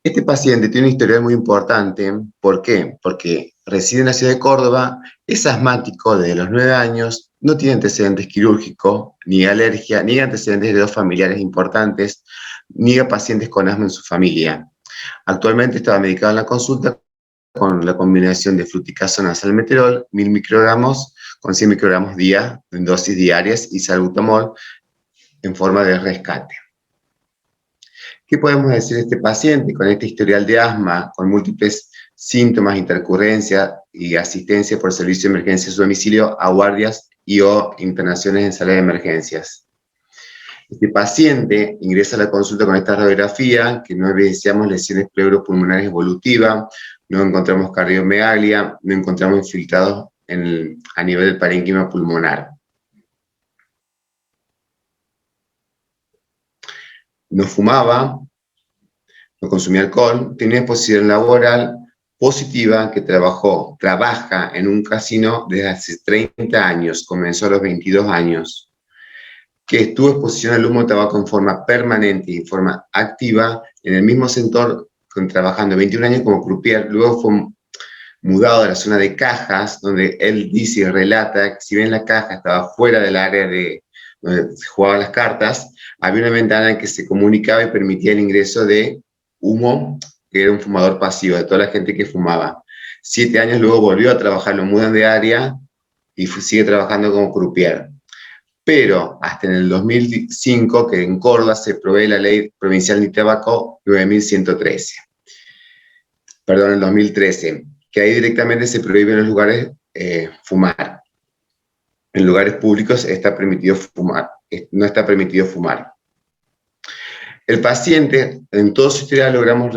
Este paciente tiene una historia muy importante. ¿Por qué? Porque reside en la ciudad de Córdoba, es asmático desde los 9 años, no tiene antecedentes quirúrgicos, ni alergia, ni antecedentes de dos familiares importantes, ni pacientes con asma en su familia. Actualmente estaba medicado en la consulta con la combinación de fluticasona salmeterol, 1000 microgramos, con 100 microgramos día, en dosis diarias, y salbutamol en forma de rescate. ¿Qué podemos decir de este paciente con este historial de asma, con múltiples síntomas, intercurrencia y asistencia por servicio de emergencia a su domicilio a guardias y o internaciones en sala de emergencias? Este paciente ingresa a la consulta con esta radiografía, que no evidenciamos lesiones pleuropulmonares evolutivas, no encontramos cardiomegalia, no encontramos infiltrados a nivel del parénquima pulmonar. No fumaba, no consumía alcohol, tenía exposición laboral positiva, que trabaja en un casino desde hace 30 años, comenzó a los 22 años, que estuvo exposición al humo de tabaco en forma permanente y en forma activa en el mismo sector, trabajando 21 años como croupier. Luego fue mudado a la zona de cajas, donde él dice y relata que si bien la caja estaba fuera del área donde se jugaban las cartas, había una ventana en que se comunicaba y permitía el ingreso de humo, que era un fumador pasivo, de toda la gente que fumaba. 7 años luego volvió a trabajar, lo mudan de área y sigue trabajando como croupier. Pero hasta en el 2005, que en Córdoba se provee la Ley Provincial de Tabaco 9113. Perdón, en el 2013, que ahí directamente se prohíbe en los lugares fumar. En lugares públicos está permitido fumar, no está permitido fumar. El paciente, en todo su historia logramos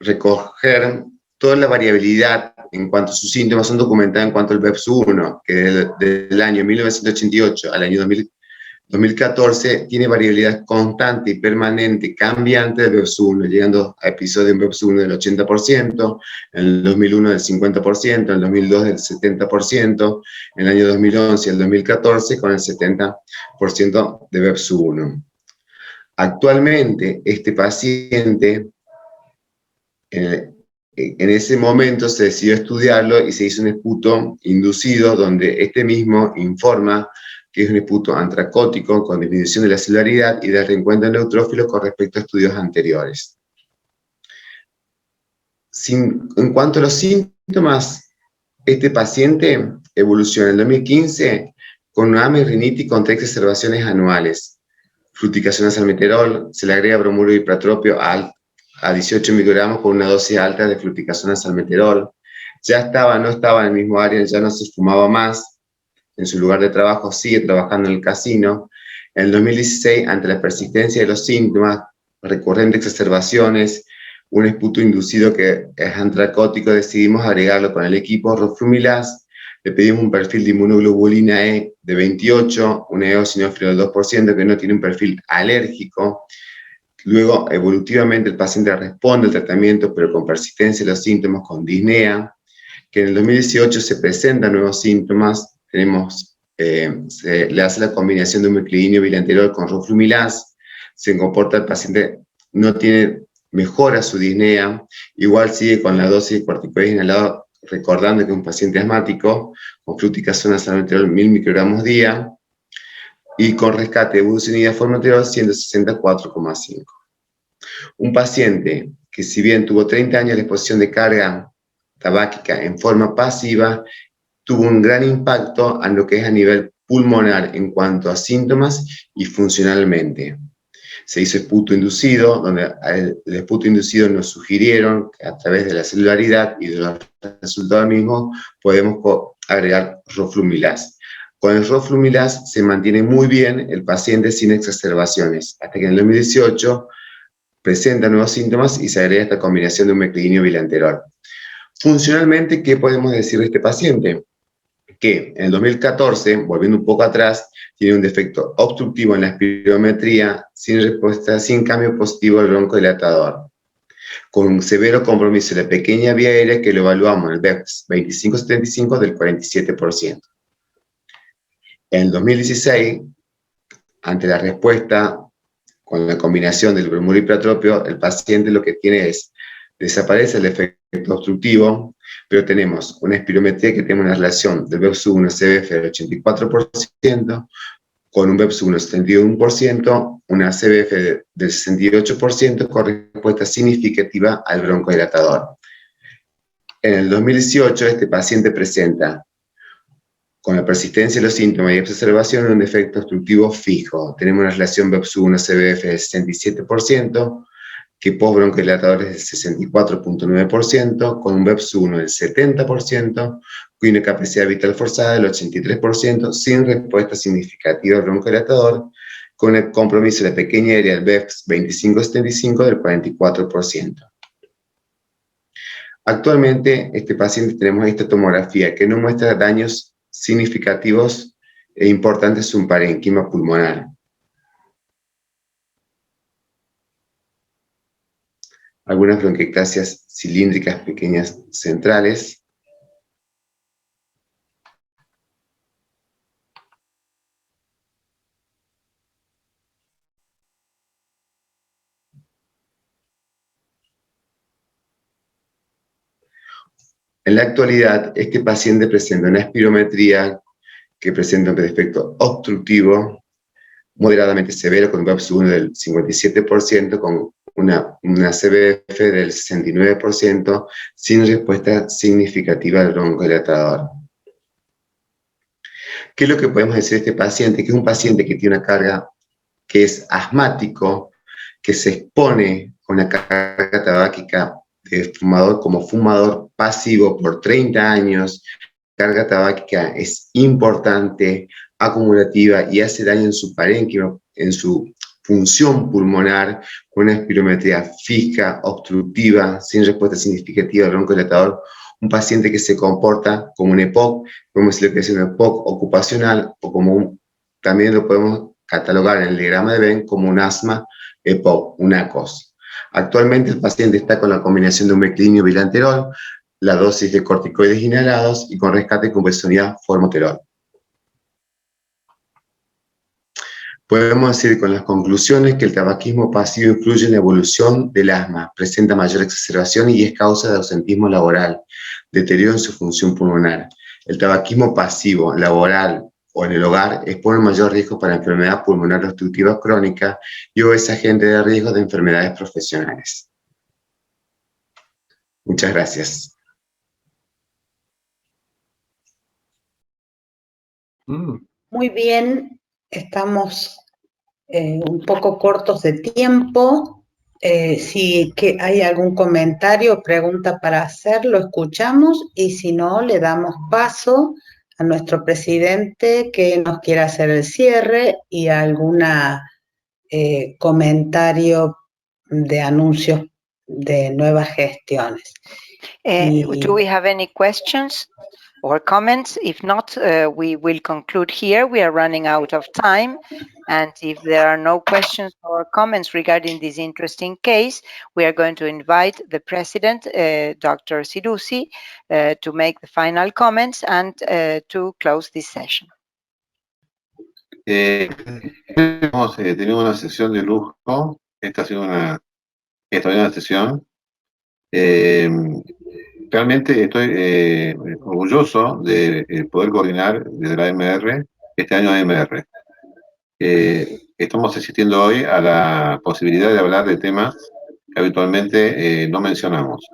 recoger toda la variabilidad en cuanto a sus síntomas, son documentados en cuanto al BEPS-1, que desde el año 1988 al año 2014 tiene variabilidad constante y permanente, cambiante del BEPS-1, llegando a episodios de BEPS-1 del 80%, en el 2001 del 50%, en el 2002 del 70%, en el año 2011 y el 2014 con el 70% de BEPS-1. Actualmente, este paciente, en ese momento se decidió estudiarlo y se hizo un esputo inducido donde este mismo informa que es un esputo antracótico con disminución de la celularidad y de reencuentro neutrófilo con respecto a estudios anteriores. En cuanto a los síntomas, este paciente evoluciona en el 2015 con una asma y rinitis con 3 exacerbaciones anuales. Fruticación a salmeterol, se le agrega bromuro y ipratropio a 18 microgramos con una dosis alta de fluticasona a salmeterol. No estaba en el mismo área, ya no se fumaba más. En su lugar de trabajo sigue trabajando en el casino. En el 2016, ante la persistencia de los síntomas, recurrentes exacerbaciones, un esputo inducido que es antracótico, decidimos agregarlo con el equipo roflumilaz. Le pedimos un perfil de inmunoglobulina E de 28, un eosinófilo del 2%, que no tiene un perfil alérgico. Luego, evolutivamente, el paciente responde al tratamiento, pero con persistencia de los síntomas, con disnea, que en el 2018 se presentan nuevos síntomas. Se le hace la combinación de un meclidinio bilanterol con roflumilaz, se comporta el paciente, mejora su disnea, igual sigue con la dosis de corticoides inhalado, recordando que es un paciente asmático, con fluticasona salmeterol 1000 microgramos día, y con rescate de budesonida formoterol 164,5. Un paciente que, si bien tuvo 30 años de exposición de carga tabáquica en forma pasiva, tuvo un gran impacto en lo que es a nivel pulmonar en cuanto a síntomas y funcionalmente. Se hizo esputo inducido, donde el esputo inducido nos sugirieron que a través de la celularidad y de los resultados mismos podemos agregar roflumilaz. Con el roflumilaz se mantiene muy bien el paciente sin exacerbaciones, hasta que en el 2018 presenta nuevos síntomas y se agrega esta combinación de un meclidinio bilanterol. Funcionalmente, ¿qué podemos decir de este paciente? Que en el 2014, volviendo un poco atrás, tiene un defecto obstructivo en la espirometría sin respuesta, sin cambio positivo al broncodilatador, con un severo compromiso de la pequeña vía aérea que lo evaluamos en el BEPS 2575 del 47%. En el 2016, ante la respuesta con la combinación del bromuro y pratropio, el paciente lo que tiene es, desaparece el efecto obstructivo, pero tenemos una espirometría que tiene una relación del BEPS1 CBF del 84%, con un BEPS1 del 71%, una CBF del 68%, con respuesta significativa al broncodilatador. En el 2018, este paciente presenta, con la persistencia de los síntomas y exacerbación, un defecto obstructivo fijo. Tenemos una relación BEPS1-CBF del 67%, que postbroncodilatador es del 64.9%, con un BEPS1 del 70%, y una capacidad vital forzada del 83%, sin respuesta significativa al broncodilatador, con el compromiso de la pequeña área del BEPS 2575 del 44%. Actualmente, este paciente tenemos esta tomografía que no muestra daños significativos e importantes en un parénquima pulmonar. Algunas bronquiectasias cilíndricas pequeñas centrales. En la actualidad, este paciente presenta una espirometría que presenta un defecto obstructivo moderadamente severo con un BEPS1 del 57%, con una CBF del 69%, sin respuesta significativa al broncodilatador. ¿Qué es lo que podemos decir de este paciente? Que es un paciente que tiene una carga, que es asmático, que se expone con una carga tabáquica de fumador como fumador pasivo por 30 años. La carga tabáquica es importante, acumulativa y hace daño en su parénquima, en su función pulmonar, con una espirometría fija, obstructiva, sin respuesta significativa al broncodilatador. Un paciente que se comporta como un EPOC, podemos decir que es un EPOC ocupacional, o como también lo podemos catalogar en el diagrama de Venn como un asma EPOC, un ACOS. Actualmente el paciente está con la combinación de un meclinio bilanterol, la dosis de corticoides inhalados y con rescate con benzoitina formoterol. Podemos decir con las conclusiones que el tabaquismo pasivo influye en la evolución del asma, presenta mayor exacerbación y es causa de ausentismo laboral, deterioro en su función pulmonar. El tabaquismo pasivo, laboral o en el hogar expone mayor riesgo para enfermedad pulmonar obstructiva crónica y o es agente de riesgo de enfermedades profesionales. Muchas gracias.
Muy bien, estamos un poco cortos de tiempo. Si hay algún comentario o pregunta para hacer, lo escuchamos y si no, le damos paso a nuestro presidente que nos quiera hacer el cierre y algún comentario de anuncios de nuevas gestiones.
Do we have any questions or comments? If not, we will conclude here. We are running out of time. And if there are no questions or comments regarding this interesting case, we are going to invite the president, Dr. Sidussi, to make the final comments and to close this session.
Hemos tenido una sesión de lujo. Esta ha sido una extraordinaria sesión. Realmente estoy orgulloso de poder coordinar desde la AMR este año AMR. Estamos asistiendo hoy a la posibilidad de hablar de temas que habitualmente no mencionamos.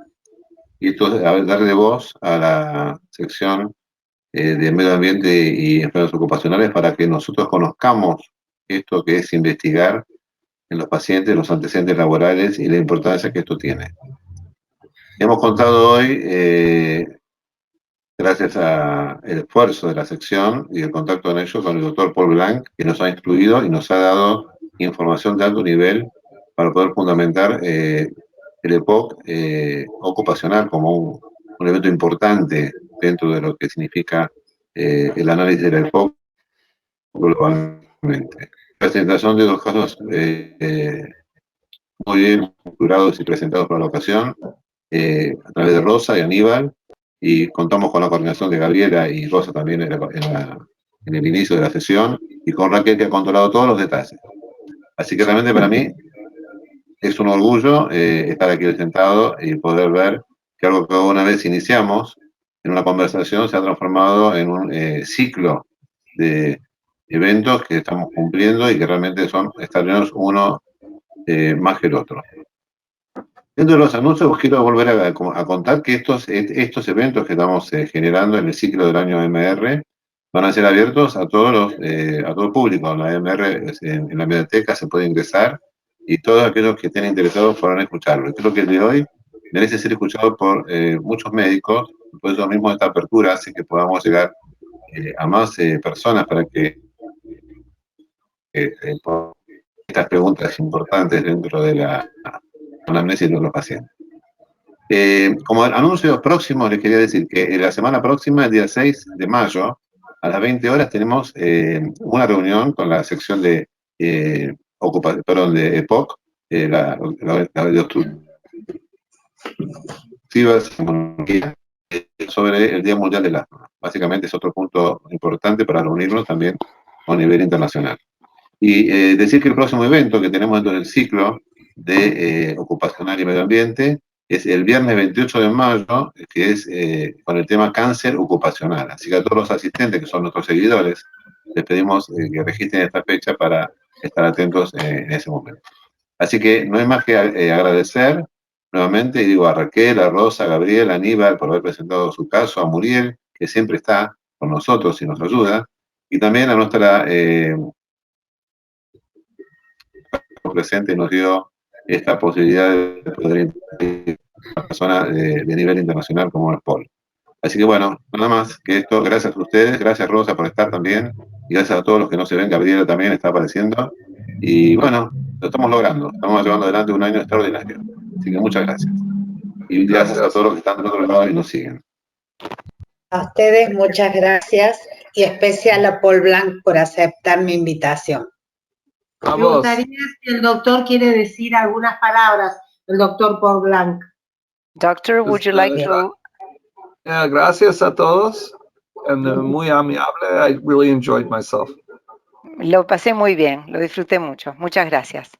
Y esto es darle voz a la sección de medio ambiente y enfermedades ocupacionales para que nosotros conozcamos esto que es investigar en los pacientes, los antecedentes laborales y la importancia que esto tiene. Hemos contado hoy, gracias al esfuerzo de la sección y el contacto con ellos, con el doctor Paul Blanc, que nos ha instruido y nos ha dado información de alto nivel para poder fundamentar el EPOC ocupacional como un evento importante dentro de lo que significa el análisis del EPOC globalmente. Presentación de 2 casos muy bien estructurados y presentados para la ocasión, a través de Rosa y Aníbal, y contamos con la coordinación de Gabriela y Rosa también en el inicio de la sesión, y con Raquel, que ha controlado todos los detalles. Así que realmente para mí es un orgullo estar aquí sentado y poder ver que algo que una vez iniciamos en una conversación se ha transformado en un ciclo de eventos que estamos cumpliendo y que realmente son extraordinarios, uno más que el otro. Dentro de los anuncios os quiero volver a contar que estos eventos que estamos generando en el ciclo del año MR van a ser abiertos a todo el público. La MR en la biblioteca se puede ingresar y todos aquellos que estén interesados podrán escucharlo. Creo que el de hoy merece ser escuchado por muchos médicos, por eso mismo esta apertura hace que podamos llegar a más personas para que estas preguntas importantes dentro de la anamnesis de los pacientes. Como anuncios próximos, les quería decir que la semana próxima, el día 6 de mayo, a las 20 horas, tenemos una reunión con la sección de EPOC, sobre el Día Mundial del Asma. Básicamente es otro punto importante para reunirnos también a nivel internacional. Y decir que el próximo evento que tenemos dentro del ciclo de ocupacional y medio ambiente es el viernes 28 de mayo, que es con el tema cáncer ocupacional. Así que a todos los asistentes, que son nuestros seguidores, les pedimos que registren esta fecha para estar atentos en ese momento. Así que no hay más que agradecer nuevamente, y digo a Raquel, a Rosa, a Gabriel, a Aníbal por haber presentado su caso, a Muriel, que siempre está con nosotros y nos ayuda, y también a nuestra presente nos dio esta posibilidad de poder ir a una persona de nivel internacional como es Paul. Así que bueno, nada más que esto, gracias a ustedes, gracias Rosa por estar también, y gracias a todos los que no se ven, Gabriela también está apareciendo, y bueno, lo estamos logrando, estamos llevando adelante un año extraordinario. Así que muchas gracias. Y gracias a todos los que están del otro lado y nos siguen.
A ustedes muchas gracias, y especial a Paul Blanc por aceptar mi invitación.
Me gustaría si el doctor quiere decir algunas palabras, el doctor Paul Blanc.
Doctor, would you like to?
Gracias a todos. Muy amable. I really enjoyed myself.
Lo pasé muy bien, lo disfruté mucho. Muchas gracias.